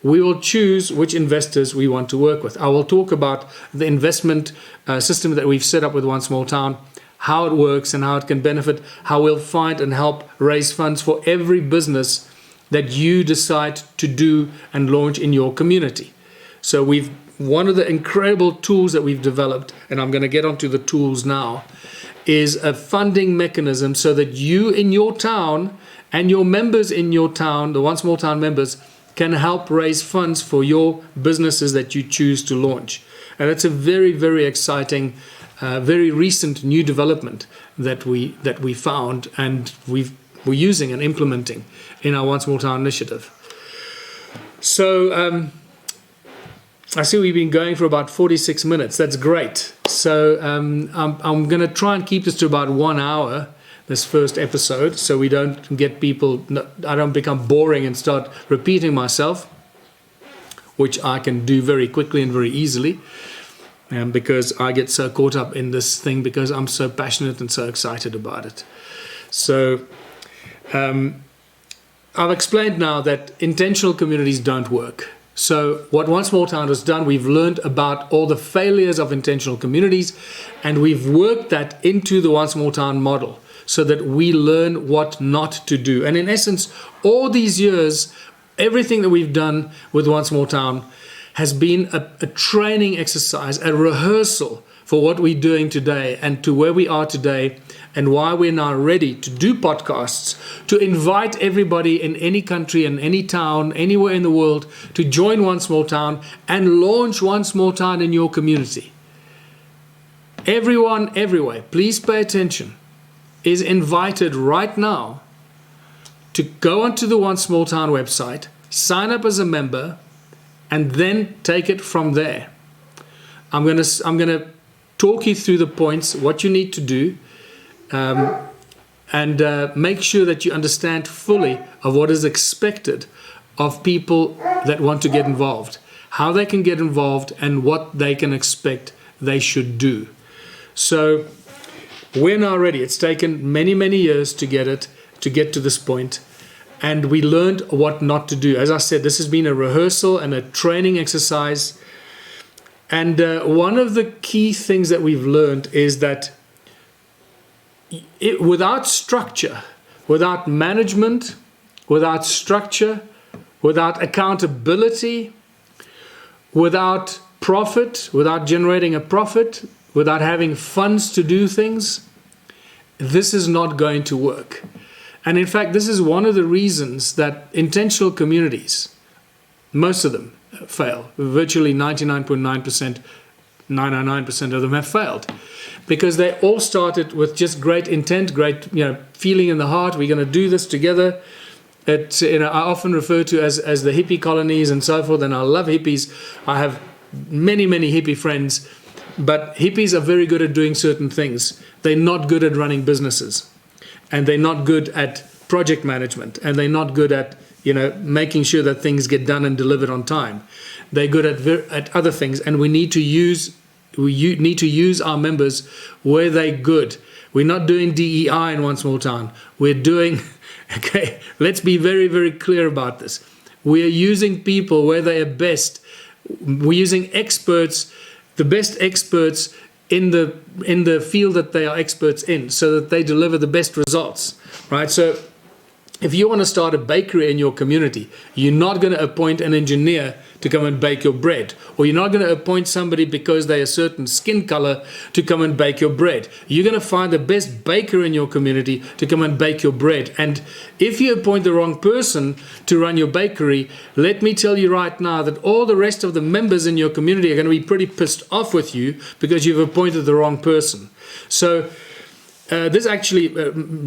We will choose which investors we want to work with. I will talk about the investment system that we've set up with One Small Town, how it works and how it can benefit, how we'll find and help raise funds for every business that you decide to do and launch in your community. So one of the incredible tools that we've developed, and I'm going to get onto the tools now, is a funding mechanism so that you in your town and your members in your town, the One Small Town members, can help raise funds for your businesses that you choose to launch. And it's a very, very exciting very recent new development that we found and we're using and implementing in our One Small Town initiative. So I see we've been going for about 46 minutes. That's great. So I'm going to try and keep this to about 1 hour, this first episode, so we don't get people, I don't become boring and start repeating myself, which I can do very quickly and very easily, because I get so caught up in this thing because I'm so passionate and so excited about it. So I've explained now that intentional communities don't work. So what One Small Town has done, we've learned about all the failures of intentional communities, and we've worked that into the One Small Town model so that we learn what not to do. And in essence, all these years, everything that we've done with One Small Town has been a training exercise, a rehearsal for what we're doing today and to where we are today, and why we're now ready to do podcasts, to invite everybody in any country, in any town, anywhere in the world, to join One Small Town and launch One Small Town in your community. Everyone, everywhere, please pay attention, is invited right now to go onto the One Small Town website, sign up as a member, and then take it from there. I'm going to talk you through the points, what you need to do, and make sure that you understand fully of what is expected of people that want to get involved, how they can get involved, and what they can expect they should do. So we're now ready. It's taken many, many years to get to this point, and we learned what not to do. As I said, this has been a rehearsal and a training exercise. And one of the key things that we've learned is that without structure, without management, without structure, without accountability, without profit, without generating a profit, without having funds to do things, this is not going to work. And in fact, this is one of the reasons that intentional communities, most of them, fail. Virtually 99.9%, 99% of them have failed, because they all started with just great intent, great feeling in the heart. We're going to do this together. I often refer to as the hippie colonies and so forth, and I love hippies. I have many hippie friends, but hippies are very good at doing certain things. They're not good at running businesses, and they're not good at project management, and they're not good at making sure that things get done and delivered on time. They're good at other things, and we need to use our members where they're good. We're not doing DEI in One Small Town. We're doing, okay, let's be very, very clear about this. We are using people where they are best. We're using experts, the best experts in the field that they are experts in, so that they deliver the best results, right? So if you want to start a bakery in your community, you're not going to appoint an engineer to come and bake your bread, or you're not going to appoint somebody because they're a certain skin color to come and bake your bread. You're going to find the best baker in your community to come and bake your bread. And if you appoint the wrong person to run your bakery, let me tell you right now that all the rest of the members in your community are going to be pretty pissed off with you because you've appointed the wrong person. So this actually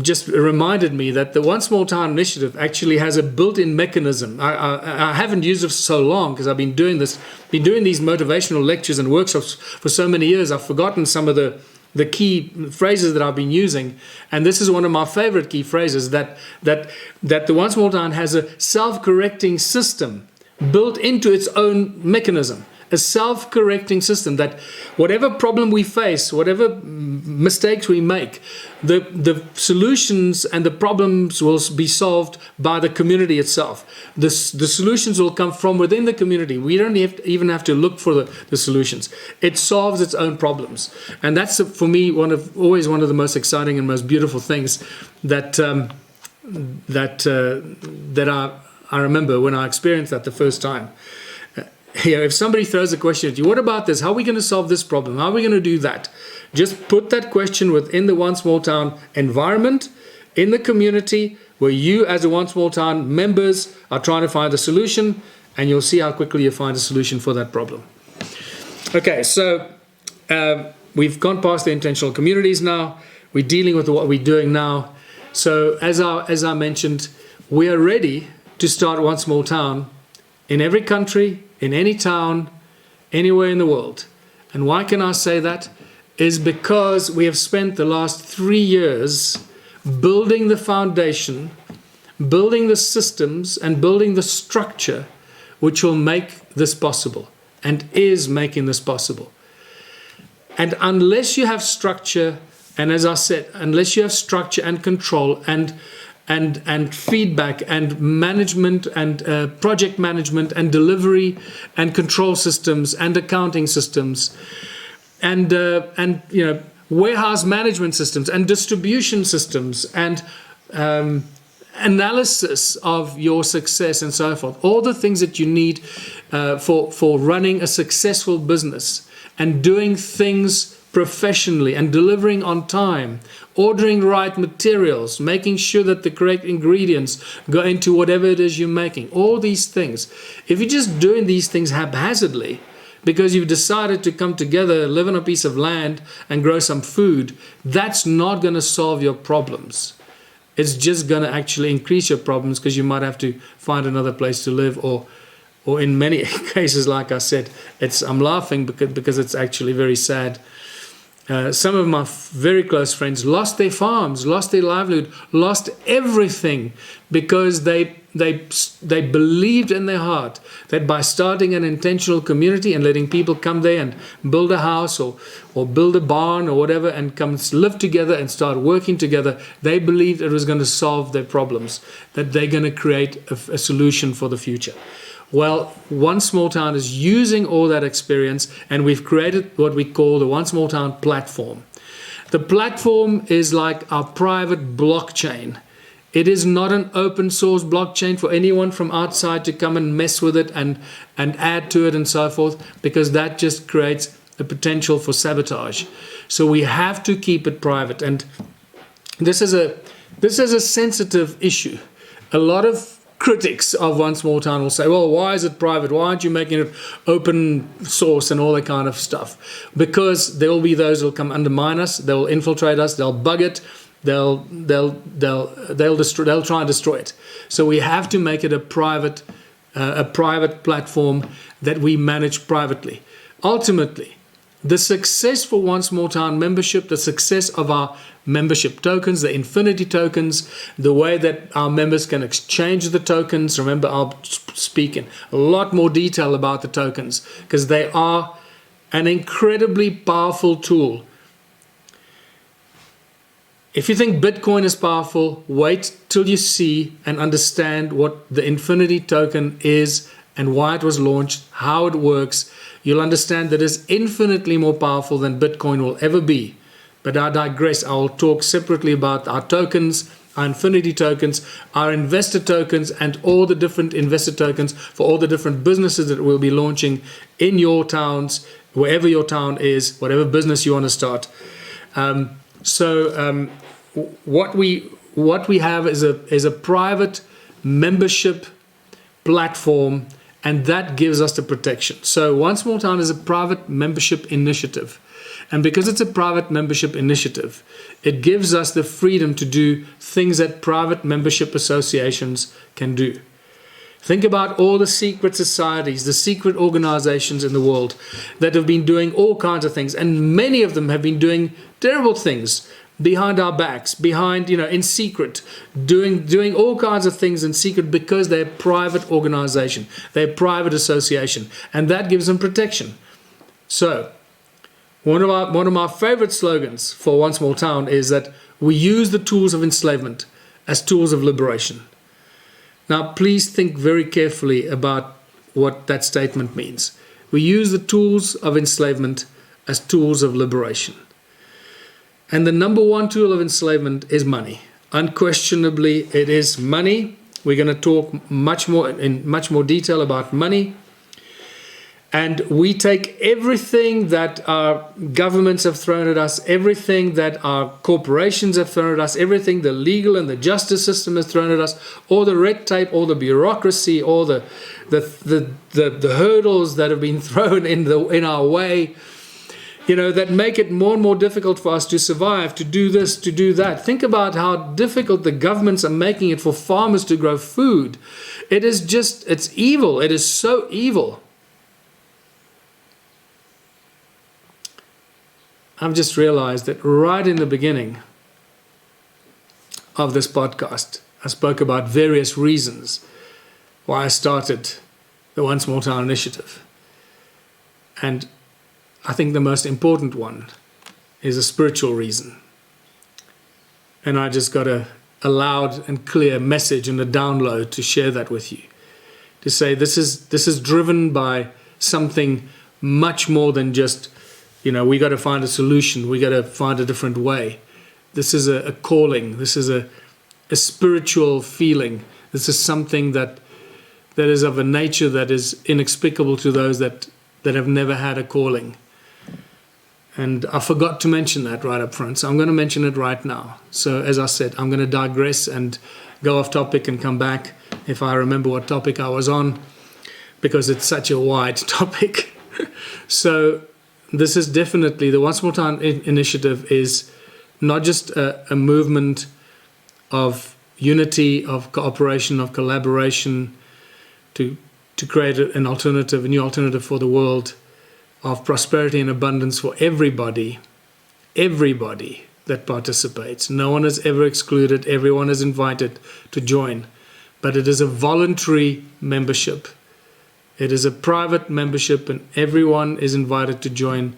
just reminded me that the One Small Town initiative actually has a built-in mechanism. I haven't used it for so long because I've been doing these motivational lectures and workshops for so many years. I've forgotten some of the key phrases that I've been using, and this is one of my favorite key phrases, that the One Small Town has a self-correcting system built into its own mechanism. A self-correcting system, that whatever problem we face, whatever mistakes we make, the solutions and the problems will be solved by the community itself. The solutions will come from within the community. We don't even have to look for the solutions. It solves its own problems. And that's, for me, always one of the most exciting and most beautiful things that I remember when I experienced that the first time. If somebody throws a question at you, what about this? How are we going to solve this problem? How are we going to do that? Just put that question within the One Small Town environment, in the community, where you as a One Small Town members are trying to find a solution, and you'll see how quickly you find a solution for that problem. Okay, so we've gone past the intentional communities now. We're dealing with what we're doing now. So as I mentioned, we are ready to start one small town in every country, in any town, anywhere in the world. And why can I say that? Is because we have spent the last 3 years building the foundation, building the systems, and building the structure which will make this possible and is making this possible. And unless you have structure, and as I said, unless you have structure and control and feedback and management and project management and delivery and control systems and accounting systems and warehouse management systems and distribution systems and analysis of your success and so forth, all the things that you need for running a successful business and doing things professionally and delivering on time, ordering right materials, making sure that the correct ingredients go into whatever it is you're making, all these things. If you're just doing these things haphazardly because you've decided to come together, live on a piece of land and grow some food, that's not going to solve your problems. It's just going to actually increase your problems because you might have to find another place to live, or in many cases, like I said, I'm laughing because it's actually very sad. Some of my very close friends lost their farms, lost their livelihood, lost everything because they believed in their heart that by starting an intentional community and letting people come there and build a house or build a barn or whatever and come live together and start working together, they believed it was going to solve their problems, that they're going to create a solution for the future. Well, One Small Town is using all that experience, and we've created what we call the One Small Town platform. The platform is like our private blockchain. It is not an open source blockchain for anyone from outside to come and mess with it and add to it and so forth, because that just creates a potential for sabotage. So we have to keep it private, and this is a sensitive issue. A lot of critics of One Small Town will say, well, why is it private? Why aren't you making it open source and all that kind of stuff? Because there will be those who will come undermine us, they'll infiltrate us, they'll bug it, they'll try and destroy it. So we have to make it a private platform that we manage privately. Ultimately, the success for One Small Town membership, the success of our membership tokens, the infinity tokens, the way that our members can exchange the tokens. Remember, I'll speak in a lot more detail about the tokens because they are an incredibly powerful tool. If you think Bitcoin is powerful, wait till you see and understand what the infinity token is and why it was launched, how it works. You'll understand that it's infinitely more powerful than Bitcoin will ever be. But I digress. I'll talk separately about our tokens, our infinity tokens, our investor tokens, and all the different investor tokens for all the different businesses that we'll be launching in your towns, wherever your town is, whatever business you want to start. What we have is a private membership platform, and that gives us the protection. So One Small Town is a private membership initiative. And because it's a private membership initiative, it gives us the freedom to do things that private membership associations can do. Think about all the secret societies, the secret organizations in the world that have been doing all kinds of things. And many of them have been doing terrible things behind our backs, in secret, doing all kinds of things in secret because they're a private organization, they're a private association, and that gives them protection. So, one of my favorite slogans for One Small Town is that we use the tools of enslavement as tools of liberation. Now, please think very carefully about what that statement means. We use the tools of enslavement as tools of liberation. And the number one tool of enslavement is money. Unquestionably, it is money. We're going to talk in much more detail about money. And we take everything that our governments have thrown at us, everything that our corporations have thrown at us, everything the legal and the justice system has thrown at us, all the red tape, all the bureaucracy, all the hurdles that have been thrown in our way. that make it more and more difficult for us to survive, to do this, to do that. Think about how difficult the governments are making it for farmers to grow food. It's evil. It is so evil. I've just realized that right in the beginning of this podcast, I spoke about various reasons why I started the One Small Town initiative. And I think the most important one is a spiritual reason. And I just got a loud and clear message and a download to share that with you. To say this is driven by something much more than just, we got to find a solution. We got to find a different way. This is a calling. This is a spiritual feeling. This is something that is of a nature that is inexplicable to those that have never had a calling. And I forgot to mention that right up front, so I'm going to mention it right now. So as I said, I'm going to digress and go off topic and come back if I remember what topic I was on, because it's such a wide topic. So this is definitely, the One Small Town initiative is not just a movement of unity, of cooperation, of collaboration to create a new alternative for the world, of prosperity and abundance for everybody that participates. No one is ever excluded. Everyone is invited to join. But it is a voluntary membership. It is a private membership, and everyone is invited to join,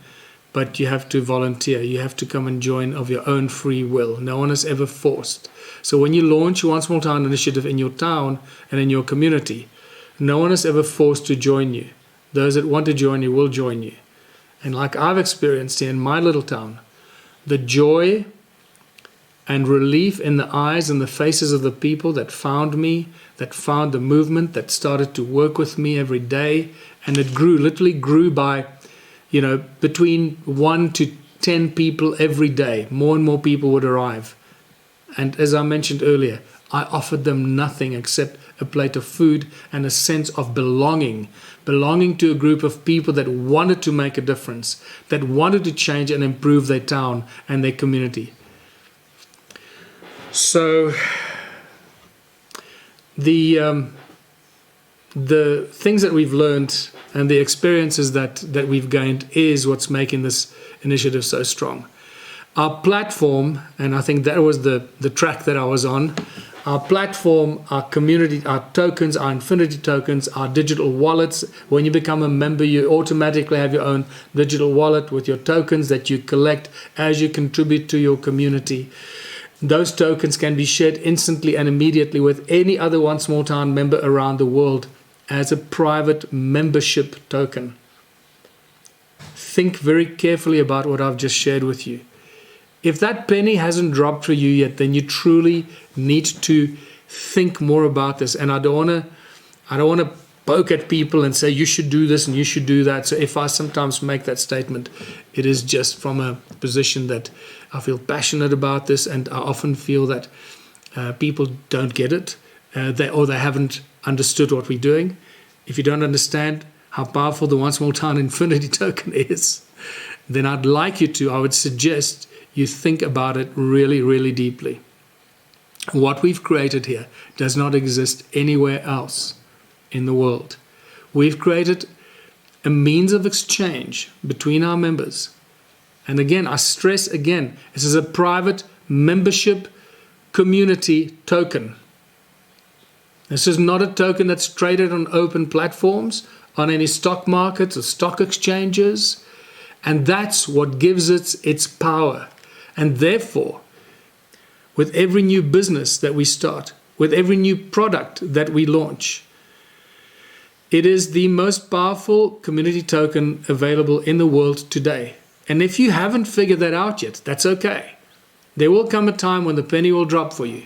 but you have to volunteer. You have to come and join of your own free will. No one is ever forced. So when you launch One Small Town initiative in your town and in your community, no one is ever forced to join you. Those that want to join you will join you. And like I've experienced here in my little town, the joy and relief in the eyes and the faces of the people that found me, that found the movement, that started to work with me every day, and it literally grew by, between 1 to 10 people every day. More and more people would arrive. And as I mentioned earlier, I offered them nothing except a plate of food and a sense of belonging to a group of people that wanted to make a difference, that wanted to change and improve their town and their community. So the things that we've learned and the experiences that we've gained is what's making this initiative so strong. Our platform, and I think that was the track that I was on, our platform, our community, our tokens, our infinity tokens, our digital wallets. When you become a member, you automatically have your own digital wallet with your tokens that you collect as you contribute to your community. Those tokens can be shared instantly and immediately with any other One Small Town member around the world as a private membership token. Think very carefully about what I've just shared with you. If that penny hasn't dropped for you yet, then you truly need to think more about this. And I don't want to poke at people and say you should do this and you should do that. So if I sometimes make that statement, it is just from a position that I feel passionate about this, and I often feel that people don't get it, they haven't understood what we're doing. If you don't understand how powerful the One Small Town Infinity Token is, then I would suggest you think about it really, really deeply. What we've created here does not exist anywhere else in the world. We've created a means of exchange between our members. And again, I stress again, this is a private membership community token. This is not a token that's traded on open platforms, on any stock markets or stock exchanges. And that's what gives it its power. And therefore, with every new business that we start, with every new product that we launch, it is the most powerful community token available in the world today. And if you haven't figured that out yet, that's okay. There will come a time when the penny will drop for you,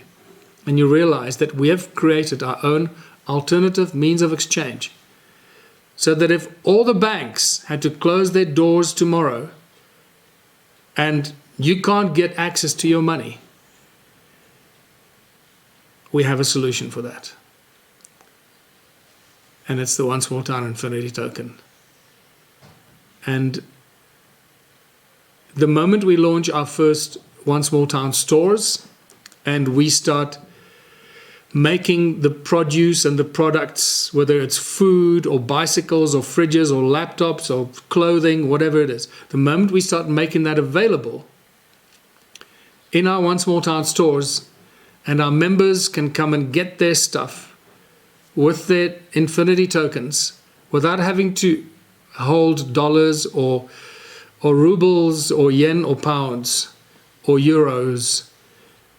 and you realize that we have created our own alternative means of exchange. So that if all the banks had to close their doors tomorrow and you can't get access to your money, we have a solution for that. And it's the One Small Town Infinity Token. And the moment we launch our first One Small Town stores and we start making the produce and the products, whether it's food or bicycles or fridges or laptops or clothing, whatever it is, the moment we start making that available in our One Small Town stores, and our members can come and get their stuff with their Infinity tokens without having to hold dollars or rubles or yen or pounds or euros,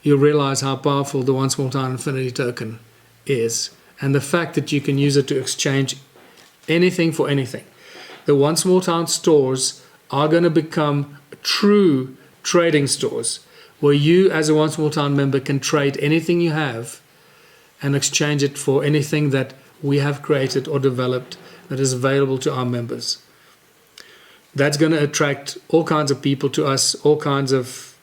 you'll realize how powerful the One Small Town Infinity token is, and the fact that you can use it to exchange anything for anything. The One Small Town stores are going to become true trading stores where you as a One Small Town member can trade anything you have and exchange it for anything that we have created or developed that is available to our members. That's going to attract all kinds of people to us, all kinds of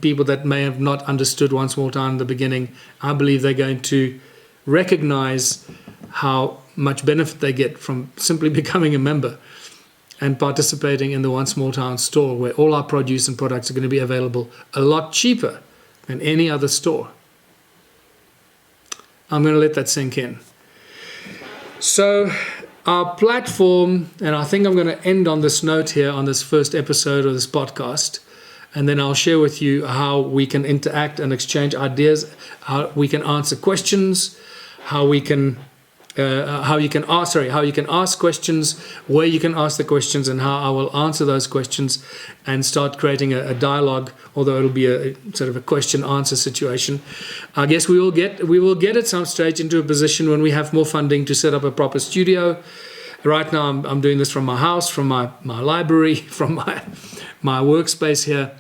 people that may have not understood One Small Town in the beginning. I believe they're going to recognize how much benefit they get from simply becoming a member and participating in the One Small Town store, where all our produce and products are going to be available a lot cheaper than any other store. I'm going to let that sink in. So our platform, and I think I'm going to end on this note here on this first episode of this podcast, and then I'll share with you how we can interact and exchange ideas, how we can answer questions, how you can ask questions, where you can ask the questions, and how I will answer those questions and start creating a dialogue, although it'll be a sort of a question-answer situation. I guess we will get at some stage into a position when we have more funding to set up a proper studio. Right now I'm doing this from my house, from my library, from my workspace here.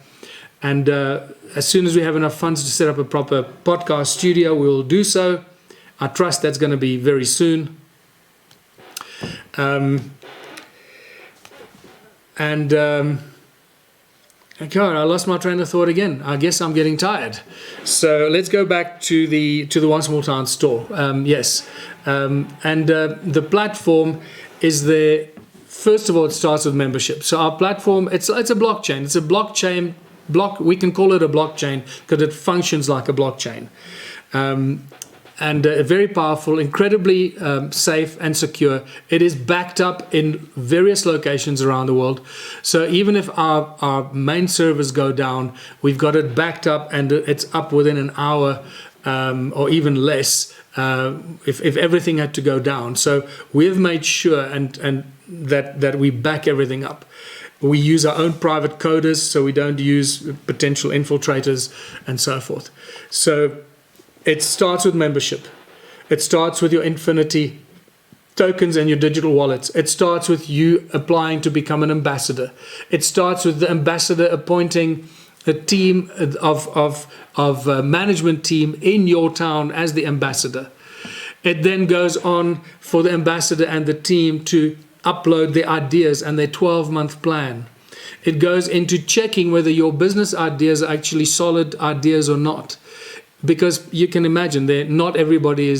And as soon as we have enough funds to set up a proper podcast studio, we will do so. I trust that's going to be very soon. Okay, I lost my train of thought again. I guess I'm getting tired. So let's go back to the One Small Town store. The platform is there. First of all, it starts with membership. So our platform, it's a blockchain. It's a blockchain block. We can call it a blockchain because it functions like a blockchain. Very powerful, incredibly safe and secure. It is backed up in various locations around the world. So even if our main servers go down, we've got it backed up and it's up within an hour or even less if everything had to go down. So we've made sure and that we back everything up. We use our own private coders, so we don't use potential infiltrators and so forth. So it starts with membership. It starts with your Infinity tokens and your digital wallets. It starts with you applying to become an ambassador. It starts with the ambassador appointing a team of management team in your town as the ambassador. It then goes on for the ambassador and the team to upload their ideas and their 12-month plan. It goes into checking whether your business ideas are actually solid ideas or not. Because you can imagine that not everybody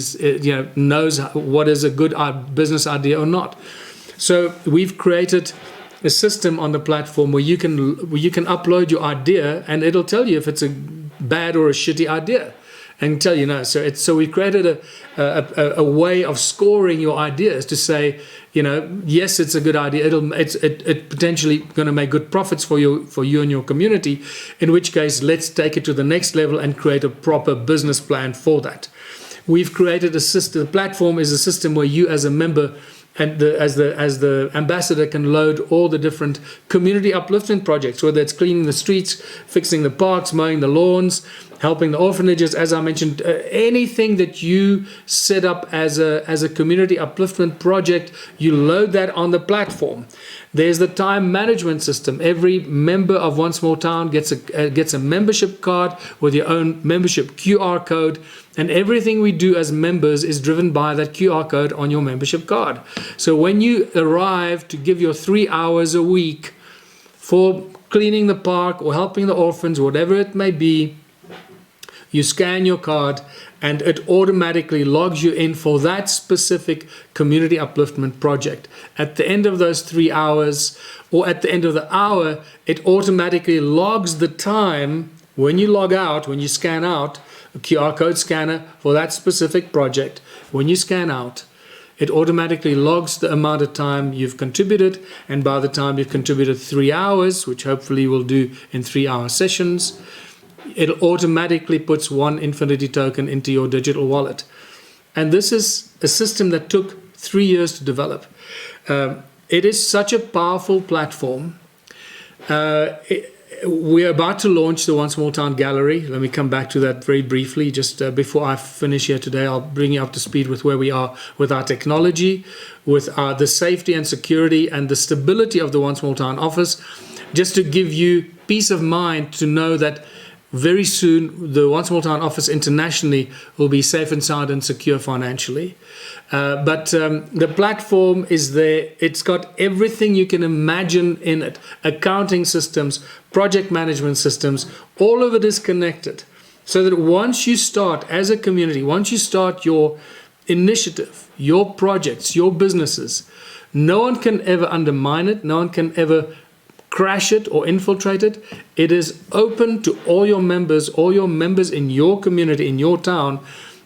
knows what is a good business idea or not. So we've created a system on the platform where you can upload your idea and it'll tell you if it's a bad or a shitty idea, and tell you no. So we created a way of scoring your ideas to say, yes, it's a good idea. It's potentially going to make good profits for you and your community. In which case, let's take it to the next level and create a proper business plan for that. We've created a system. The platform is a system where you, as a member and as the ambassador, can load all the different community upliftment projects, whether it's cleaning the streets, fixing the parks, mowing the lawns, helping the orphanages, as I mentioned, anything that you set up as a community upliftment project, you load that on the platform. There's the time management system. Every member of One Small Town gets a membership card with your own membership QR code, and everything we do as members is driven by that QR code on your membership card. So when you arrive to give your 3 hours a week for cleaning the park or helping the orphans, whatever it may be, you scan your card and it automatically logs you in for that specific community upliftment project. At the end of those 3 hours, or at the end of the hour, it automatically logs the time when you log out, when you scan out a QR code scanner for that specific project. When you scan out, it automatically logs the amount of time you've contributed, and by the time you've contributed 3 hours, which hopefully we'll do in 3-hour sessions, it automatically puts 1 Infinity token into your digital wallet. And this is a system that took 3 years to develop. It is such a powerful platform. We're about to launch the One Small Town Gallery. Let me come back to that very briefly. Just before I finish here today, I'll bring you up to speed with where we are with our technology, with the safety and security and the stability of the One Small Town office, just to give you peace of mind to know that very soon the One Small Town office internationally will be safe and sound and secure financially. But the platform is there. It's got everything you can imagine in it. Accounting systems, project management systems, all of it is connected. So that once you start as a community, once you start your initiative, your projects, your businesses, no one can ever undermine it. No one can ever crash it or infiltrate it. It is open to all your members in your community, in your town,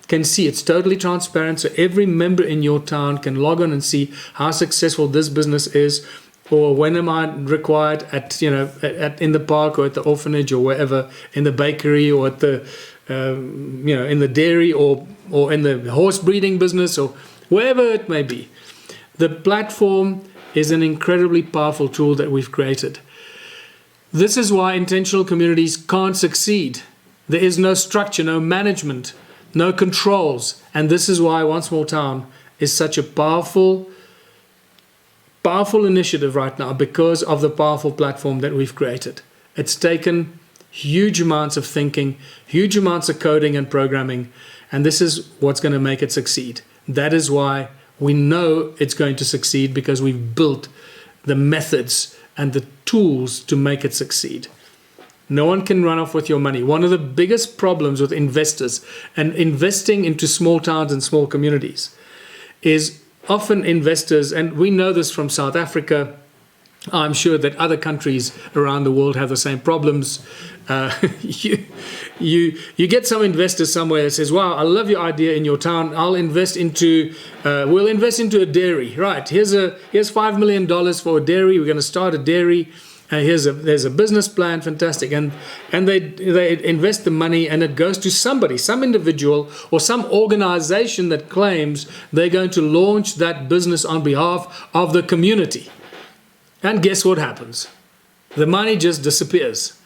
can see. It's totally transparent, so every member in your town can log on and see how successful this business is, or when am I required at in the park or at the orphanage or wherever, in the bakery or at the in the dairy or in the horse breeding business or wherever it may be. The platform is an incredibly powerful tool that we've created. This is why intentional communities can't succeed. There is no structure, no management, no controls. And this is why One Small Town is such a powerful initiative right now, because of the powerful platform that we've created. It's taken huge amounts of thinking, huge amounts of coding and programming, and this is what's going to make it succeed. That is why we know it's going to succeed, because we've built the methods and the tools to make it succeed. No one can run off with your money. One of the biggest problems with investors and investing into small towns and small communities is often investors, and we know this from South Africa, I'm sure that other countries around the world have the same problems. You get some investor somewhere that says, wow, I love your idea in your town. We'll invest into a dairy. Right, here's $5 million for a dairy. We're going to start a dairy. There's a business plan, fantastic. And they invest the money, and it goes to somebody, some individual or some organization that claims they're going to launch that business on behalf of the community. And guess what happens? The money just disappears.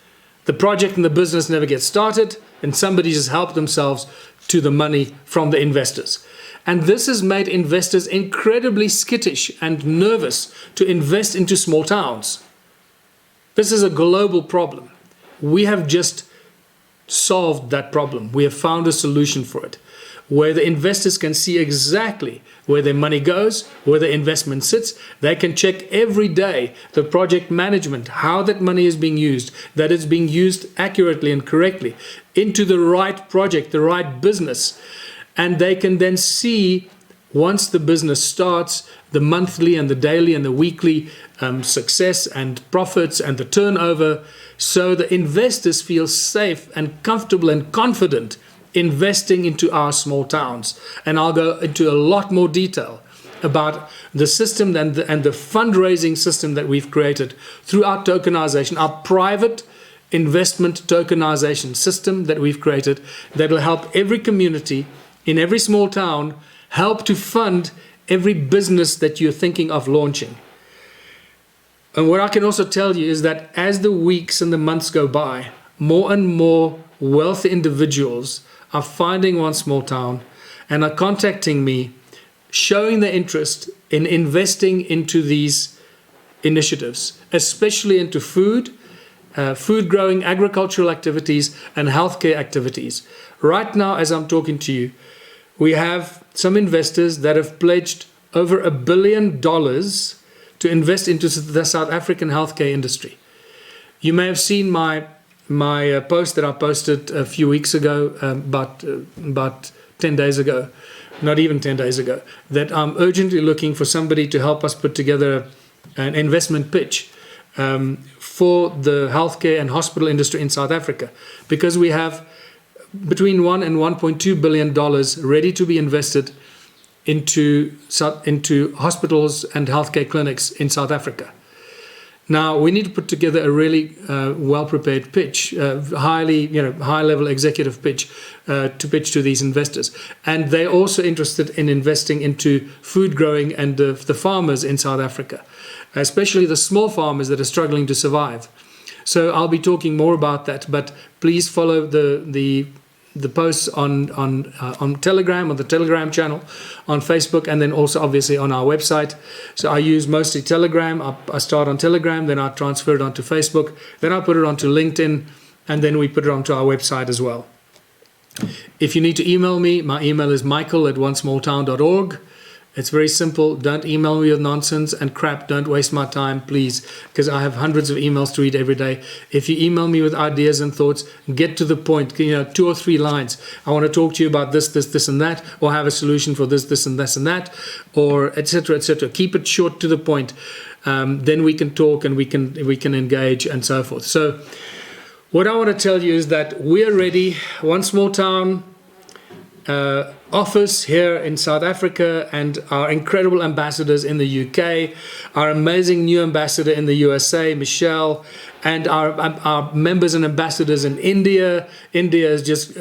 The project and the business never gets started, and somebody just helped themselves to the money from the investors. And this has made investors incredibly skittish and nervous to invest into small towns. This is a global problem. We have just solved that problem. We have found a solution for it, where the investors can see exactly where their money goes, where the investment sits. They can check every day the project management, how that money is being used, that it's being used accurately and correctly into the right project, the right business. And they can then see, once the business starts, the monthly and the daily and the weekly success and profits and the turnover, so the investors feel safe and comfortable and confident investing into our small towns. And I'll go into a lot more detail about the system and the fundraising system that we've created through our tokenization, our private investment tokenization system that we've created, that will help every community in every small town help to fund every business that you're thinking of launching. And what I can also tell you is that as the weeks and the months go by, more and more wealthy individuals are finding One Small Town and are contacting me, showing their interest in investing into these initiatives, especially into food growing, agricultural activities, and healthcare activities. Right now, as I'm talking to you, we have some investors that have pledged over $1 billion to invest into the South African healthcare industry. You may have seen my post that I posted a few weeks ago, about 10 days ago, not even 10 days ago, that I'm urgently looking for somebody to help us put together an investment pitch for the healthcare and hospital industry in South Africa, because we have between $1 and $1.2 billion ready to be invested into hospitals and healthcare clinics in South Africa. Now we need to put together a really well-prepared pitch, high-level executive pitch to pitch to these investors, and they're also interested in investing into food growing and the farmers in South Africa, especially the small farmers that are struggling to survive. So I'll be talking more about that, but please follow the posts on Telegram, on the Telegram channel, on Facebook, and then also obviously on our website. So I use mostly Telegram. I start on Telegram, then I transfer it onto Facebook, then I put it onto LinkedIn, and then we put it onto our website as well. If you need to email me, my email is michael@onesmalltown.org. It's very simple. Don't email me with nonsense and crap. Don't waste my time, please, because I have hundreds of emails to read every day. If you email me with ideas and thoughts, get to the point, 2 or 3 lines. I want to talk to you about this, and that, or have a solution for this, and that, or etc., etc. Keep it short to the point. Then we can talk and we can engage and so forth. So what I want to tell you is that we're ready. One Small Town office here in South Africa, and our incredible ambassadors in the UK, our amazing new ambassador in the USA, Michelle, and our members and ambassadors in India. India is just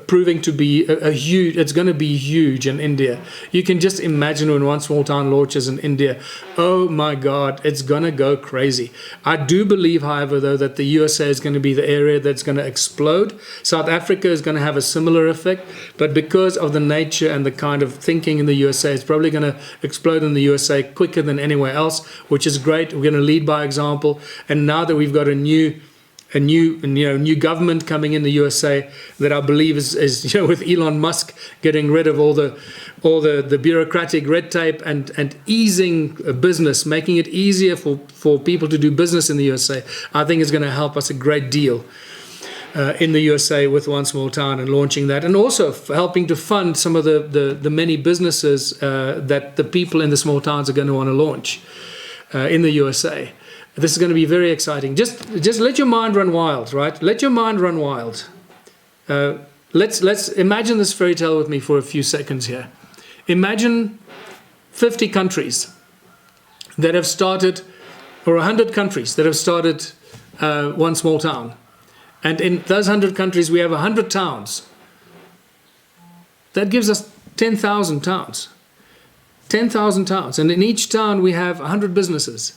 proving to be it's going to be huge in India. You can just imagine when One Small Town launches in India. Oh my God, it's going to go crazy. I do believe, however, though, that the USA is going to be the area that's going to explode. South Africa is going to have a similar effect, but because of the nature and the kind of thinking in the USA, it's probably going to explode in the USA quicker than anywhere else, which is great. We're going to lead by example. And now that we've got a new government coming in the USA, that I believe is with Elon Musk getting rid of all the bureaucratic red tape and easing business, making it easier for people to do business in the USA, I think is going to help us a great deal in the USA with One Small Town and launching that, and also helping to fund some of the many businesses that the people in the small towns are going to want to launch in the USA. This is going to be very exciting. Just let your mind run wild, right? Let your mind run wild. Let's imagine this fairy tale with me for a few seconds here. Imagine 50 countries that have started, or 100 countries that have started One Small Town. And in those 100 countries, we have 100 towns. That gives us 10,000 towns. 10,000 towns. And in each town, we have 100 businesses.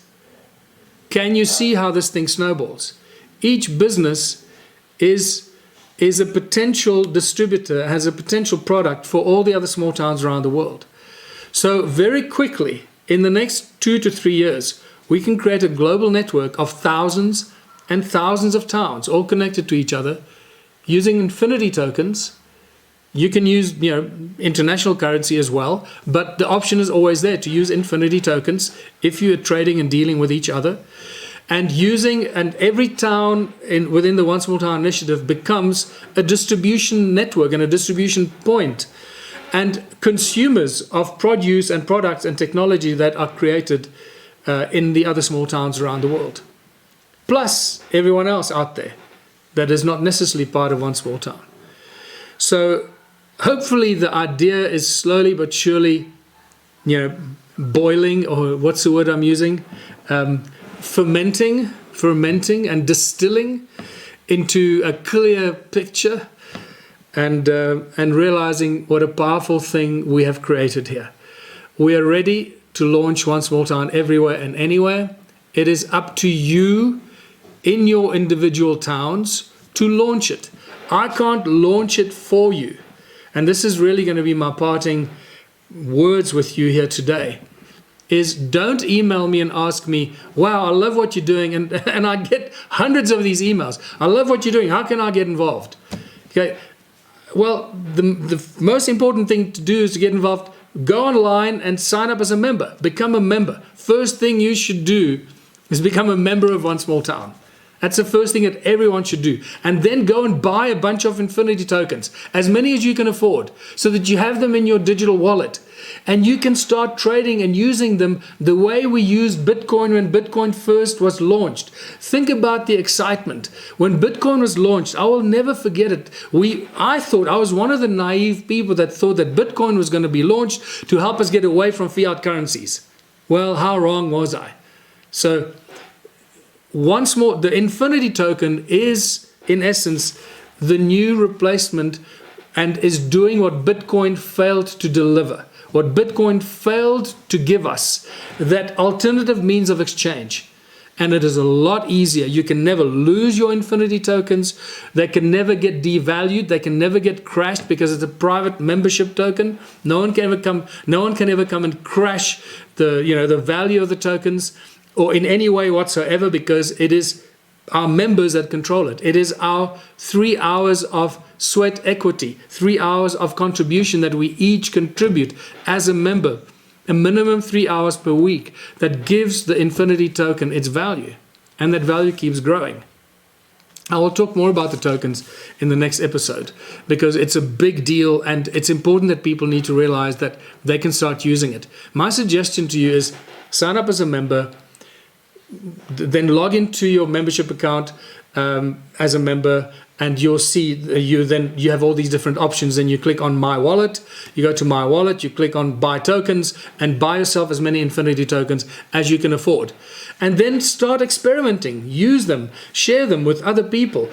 Can you see how this thing snowballs? Each business is a potential distributor, has a potential product for all the other small towns around the world. So very quickly, in the next 2 to 3 years, we can create a global network of thousands and thousands of towns, all connected to each other, using infinity tokens. You can use international currency as well, but the option is always there to use infinity tokens if you're trading and dealing with each other. And every town within the One Small Town initiative becomes a distribution network and a distribution point. And consumers of produce and products and technology that are created in the other small towns around the world. Plus everyone else out there that is not necessarily part of One Small Town. So hopefully the idea is slowly but surely, boiling, or what's the word I'm using? Fermenting and distilling into a clear picture, and realizing what a powerful thing we have created here. We are ready to launch One Small Town everywhere and anywhere. It is up to you in your individual towns to launch it. I can't launch it for you. And this is really going to be my parting words with you here today, is don't email me and ask me, wow, I love what you're doing. And I get hundreds of these emails. I love what you're doing. How can I get involved? Okay. Well, the most important thing to do is to get involved. Go online and sign up as a member. Become a member. First thing you should do is become a member of One Small Town. That's the first thing that everyone should do. And then go and buy a bunch of Infinity tokens, as many as you can afford, so that you have them in your digital wallet. And you can start trading and using them the way we used Bitcoin when Bitcoin first was launched. Think about the excitement. When Bitcoin was launched, I will never forget it. I was one of the naive people that thought that Bitcoin was going to be launched to help us get away from fiat currencies. Well, how wrong was I? So, once more, the Infinity token is, in essence, the new replacement and is doing what Bitcoin failed to deliver, what Bitcoin failed to give us, that alternative means of exchange. And it is a lot easier. You can never lose your Infinity tokens. They can never get devalued. They can never get crashed because it's a private membership token. No one can ever come and crash the value of the tokens, or in any way whatsoever, because it is our members that control it. It is our 3 hours of sweat equity, 3 hours of contribution that we each contribute as a member, a minimum 3 hours per week, that gives the Infinity token its value, and that value keeps growing. I will talk more about the tokens in the next episode, because it's a big deal and it's important that people need to realize that they can start using it. My suggestion to you is sign up as a member, then log into your membership account as a member, and you'll see you have all these different options. Then you click on My Wallet, you go to My Wallet, you click on Buy Tokens, and buy yourself as many Infinity tokens as you can afford. And then start experimenting, use them, share them with other people,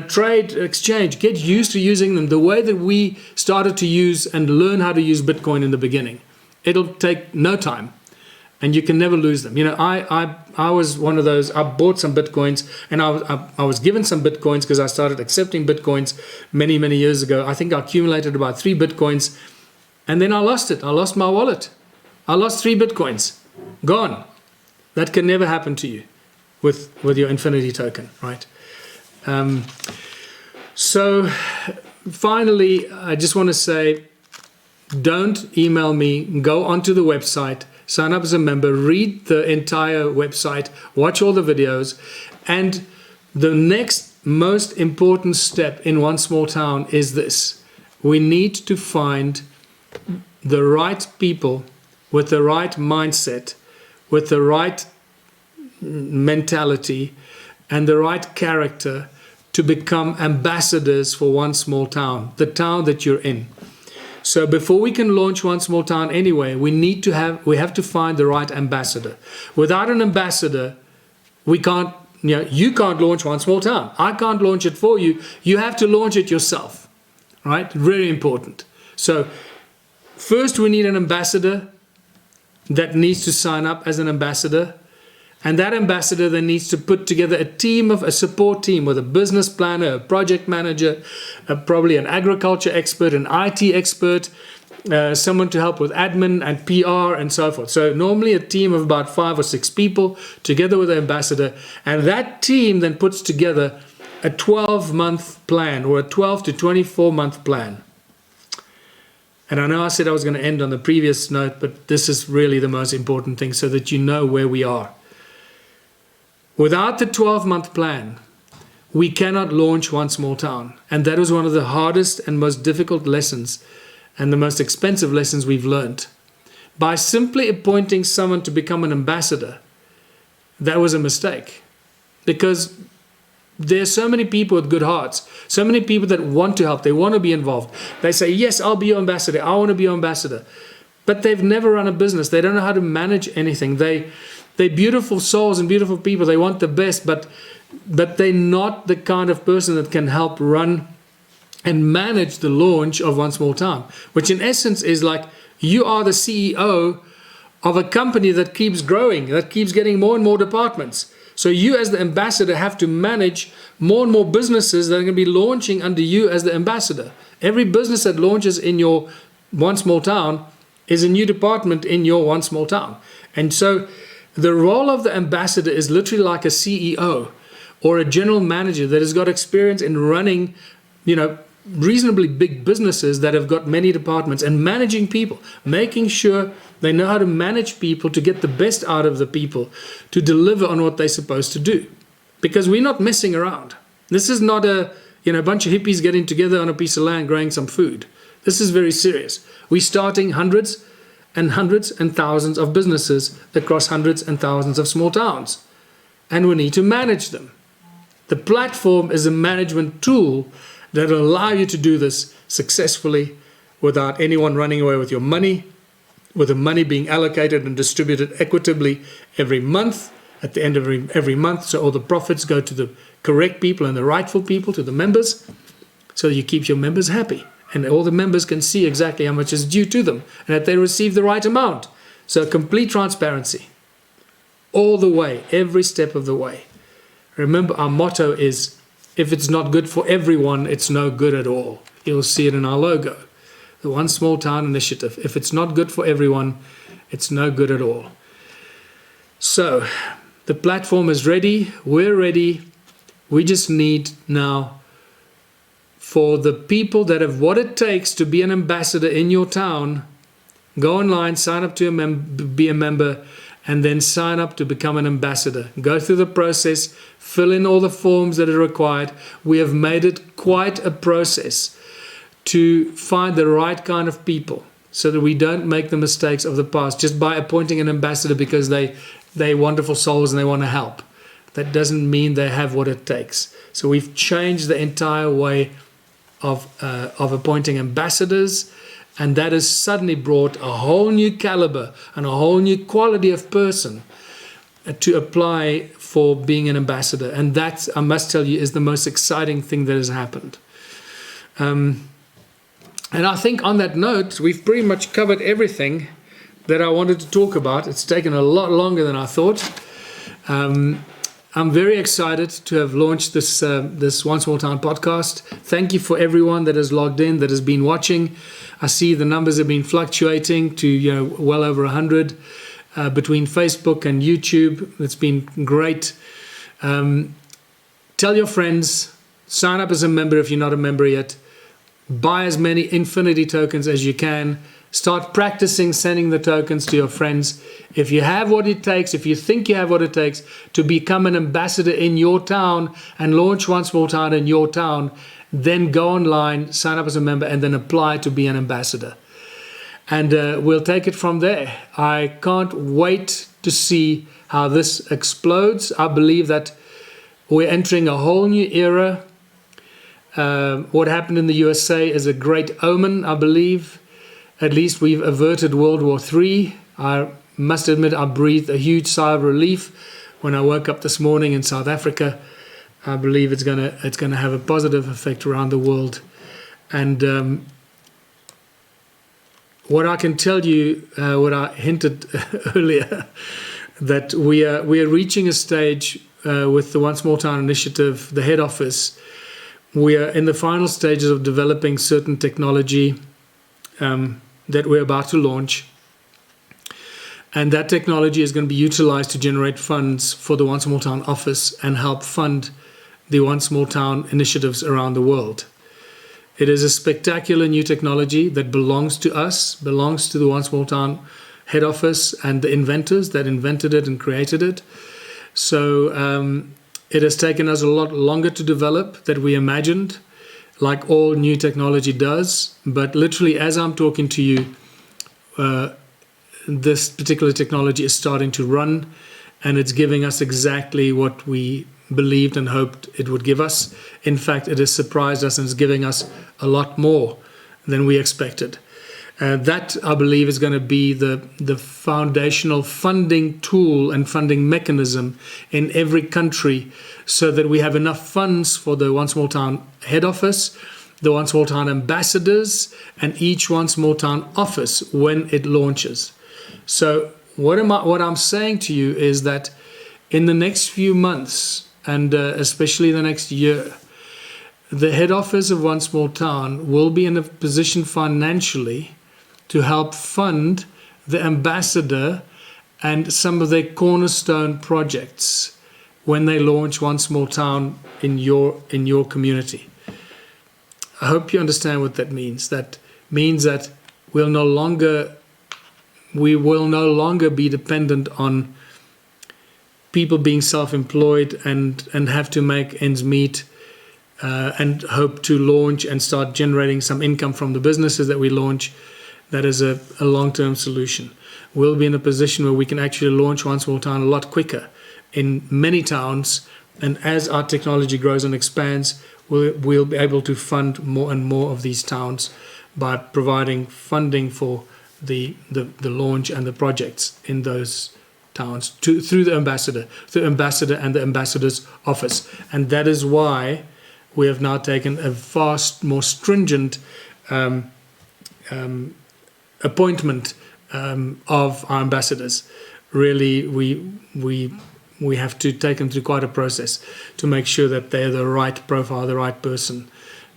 trade, exchange, get used to using them the way that we started to use and learn how to use Bitcoin in the beginning. It'll take no time. And you can never lose them. I was one of those. I bought some Bitcoins, and I was given some Bitcoins because I started accepting Bitcoins many, many years ago. I think I accumulated about 3 Bitcoins, and then I lost it. I lost my wallet. I lost 3 Bitcoins. Gone. That can never happen to you with your Infinity token, right? So finally, I just want to say, don't email me. Go onto the website. Sign up as a member, read the entire website, watch all the videos, and the next most important step in One Small Town is this. We need to find the right people with the right mindset, with the right mentality, and the right character to become ambassadors for One Small Town, the town that you're in. So before we can launch One Small Town anyway, we have to find the right ambassador. Without an ambassador, we can't, you can't launch One Small Town. I can't launch it for you. You have to launch it yourself, right? Really important. So first we need an ambassador that needs to sign up as an ambassador. And that ambassador then needs to put together a support team with a business planner, a project manager, probably an agriculture expert, an IT expert, someone to help with admin and PR and so forth. So normally a team of about 5 or 6 people together with the ambassador. And that team then puts together a 12-month plan, or a 12 to 24-month plan. And I know I said I was going to end on the previous note, but this is really the most important thing, so that you know where we are. Without the 12-month plan, we cannot launch One Small Town. And that was one of the hardest and most difficult lessons, and the most expensive lessons we've learned. By simply appointing someone to become an ambassador, that was a mistake. Because there's so many people with good hearts, so many people that want to help, they want to be involved. They say, yes, I'll be your ambassador, I want to be your ambassador. But they've never run a business. They don't know how to manage anything. They're beautiful souls and beautiful people. They want the best, but they're not the kind of person that can help run and manage the launch of One Small Town, which in essence is like you are the CEO of a company that keeps growing, that keeps getting more and more departments. So you as the ambassador have to manage more and more businesses that are going to be launching under you as the ambassador. Every business that launches in your One Small Town is a new department in your One Small Town. And so the role of the ambassador is literally like a CEO or a general manager that has got experience in running, reasonably big businesses that have got many departments, and managing people, making sure they know how to manage people to get the best out of the people, to deliver on what they're supposed to do. because we're not messing around. This is not a bunch of hippies getting together on a piece of land growing some food. This is very serious. We're starting hundreds and thousands of businesses across hundreds and thousands of small towns, and we need to manage them. The platform is a management tool that will allow you to do this successfully without anyone running away with your money, with the money being allocated and distributed equitably every month, at the end of every month, so all the profits go to the correct people and the rightful people, to the members, so you keep your members happy. And all the members can see exactly how much is due to them and that they receive the right amount. So complete transparency all the way, every step of the way. Remember, our motto is, if it's not good for everyone, it's no good at all. You'll see it in our logo. The One Small Town Initiative. If it's not good for everyone, it's no good at all. So the platform is ready. We're ready. We just need now for the people that have what it takes to be an ambassador in your town, go online, sign up to be a member, and then sign up to become an ambassador. Go through the process, fill in all the forms that are required. We have made it quite a process to find the right kind of people so that we don't make the mistakes of the past just by appointing an ambassador because they're wonderful souls and they want to help. That doesn't mean they have what it takes. So we've changed the entire way of appointing ambassadors, and that has suddenly brought a whole new caliber and a whole new quality of person to apply for being an ambassador. And that, I must tell you, is the most exciting thing that has happened. And I think on that note, we've pretty much covered everything that I wanted to talk about. It's taken a lot longer than I thought. I'm very excited to have launched this One Small Town podcast. Thank you for everyone that has logged in, that has been watching. I see the numbers have been fluctuating to well over 100 between Facebook and YouTube. It's been great. Tell your friends, sign up as a member if you're not a member yet. Buy as many Infinity tokens as you can. Start practicing sending the tokens to your friends. If you have what it takes, if you think you have what it takes to become an ambassador in your town and launch One Small Town in your town, then go online, sign up as a member, and then apply to be an ambassador. And we'll take it from there. I can't wait to see how this explodes. I believe that we're entering a whole new era. What happened in the USA is a great omen, I believe. At least we've averted World War III. I must admit I breathed a huge sigh of relief when I woke up this morning in South Africa. I believe it's gonna have a positive effect around the world. And what I can tell you, what I hinted earlier, that we are reaching a stage with the One Small Town Initiative, the head office. We are in the final stages of developing certain technology that we're about to launch. And that technology is going to be utilized to generate funds for the One Small Town office and help fund the One Small Town initiatives around the world. It is a spectacular new technology that belongs to us, belongs to the One Small Town head office and the inventors that invented it and created it. So it has taken us a lot longer to develop than we imagined, like all new technology does. But literally, as I'm talking to you, this particular technology is starting to run, and it's giving us exactly what we believed and hoped it would give us. In fact, it has surprised us and is giving us a lot more than we expected. That, I believe, is going to be the foundational funding tool and funding mechanism in every country, so that we have enough funds for the One Small Town head office, the One Small Town ambassadors, and each One Small Town office when it launches. So what I'm saying to you is that in the next few months, and especially the next year, the head office of One Small Town will be in a position financially to help fund the ambassador and some of their cornerstone projects when they launch One Small Town in your community. I hope you understand what that means. That means that we will no longer be dependent on people being self-employed and have to make ends meet, and hope to launch and start generating some income from the businesses that we launch, that is a long-term solution. We'll be in a position where we can actually launch One Small Town a lot quicker in many towns, and as our technology grows and expands, we'll be able to fund more and more of these towns by providing funding for the launch and the projects in those towns through the ambassador and the ambassador's office. And that is why we have now taken a fast, more stringent appointment of our ambassadors. Really, we have to take them through quite a process to make sure that they're the right profile, the right person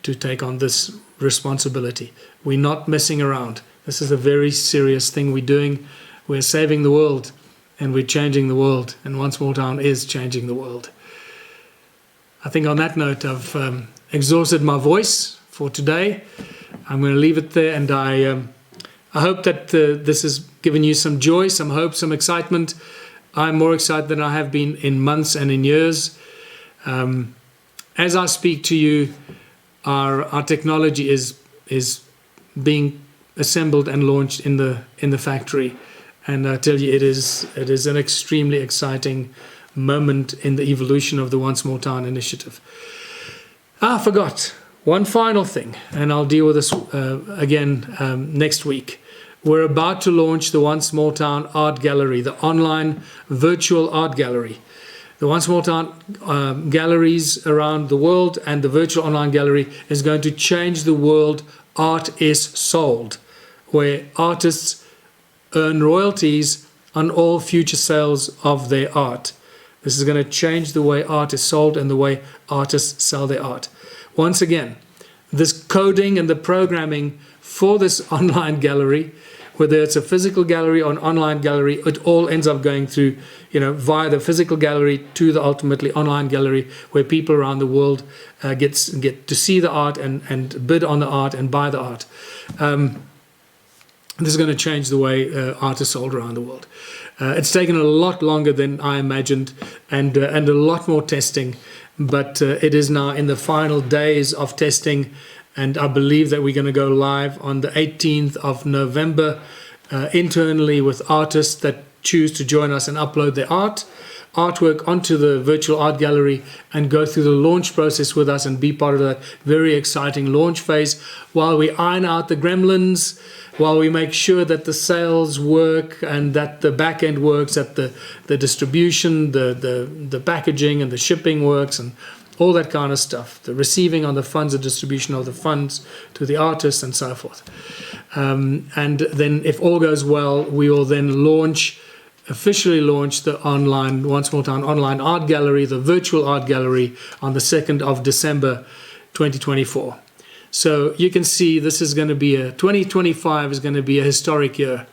to take on this responsibility. We're not messing around. This is a very serious thing we're doing. We're saving the world, and we're changing the world, and One Small Town is changing the world. I think on that note, I've exhausted my voice for today. I'm going to leave it there, and I hope that this has given you some joy, some hope, some excitement. I'm more excited than I have been in months and in years. As I speak to you, our technology is being assembled and launched in the factory, and I tell you, it is an extremely exciting moment in the evolution of the One Small Town initiative. I forgot one final thing, and I'll deal with this again next week. We're about to launch the One Small Town Art Gallery, the online virtual art gallery. The One Small Town galleries around the world and the virtual online gallery is going to change the world art is sold, where artists earn royalties on all future sales of their art. This is going to change the way art is sold and the way artists sell their art. Once again, this coding and the programming for this online gallery, whether it's a physical gallery or an online gallery, it all ends up going through, via the physical gallery to the ultimately online gallery, where people around the world get to see the art and bid on the art and buy the art. This is going to change the way art is sold around the world. It's taken a lot longer than I imagined, and a lot more testing, but it is now in the final days of testing, and I believe that we're going to go live on the 18th of November internally with artists that choose to join us and upload their artwork onto the virtual art gallery and go through the launch process with us and be part of that very exciting launch phase while we iron out the gremlins, while we make sure that the sales work and that the back end works, that the distribution, the packaging and the shipping works and all that kind of stuff, the receiving on the funds, the distribution of the funds to the artists and so forth. And then if all goes well, we will then officially launch the online One Small Town online art gallery, the virtual art gallery, on the 2nd of December 2024. So you can see this is going to be 2025 is going to be a historic year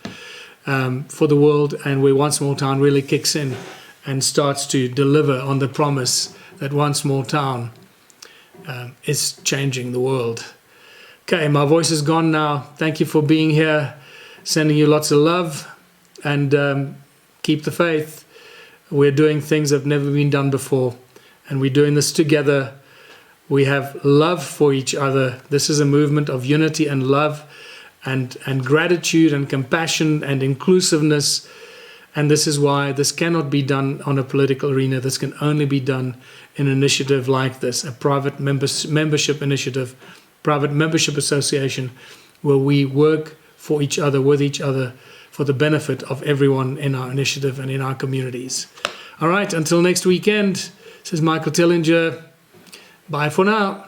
for the world, and where One Small Town really kicks in and starts to deliver on the promise that One Small Town is changing the world. Okay, my voice is gone now. Thank you for being here. Sending you lots of love, and keep the faith. We're doing things that have never been done before, and we're doing this together. We have love for each other. This is a movement of unity and love and gratitude and compassion and inclusiveness. And this is why this cannot be done on a political arena. This can only be done in an initiative like this, a private membership initiative, private membership association, where we work for each other, with each other, for the benefit of everyone in our initiative and in our communities. All right, until next weekend, this is Michael Tellinger. Bye for now.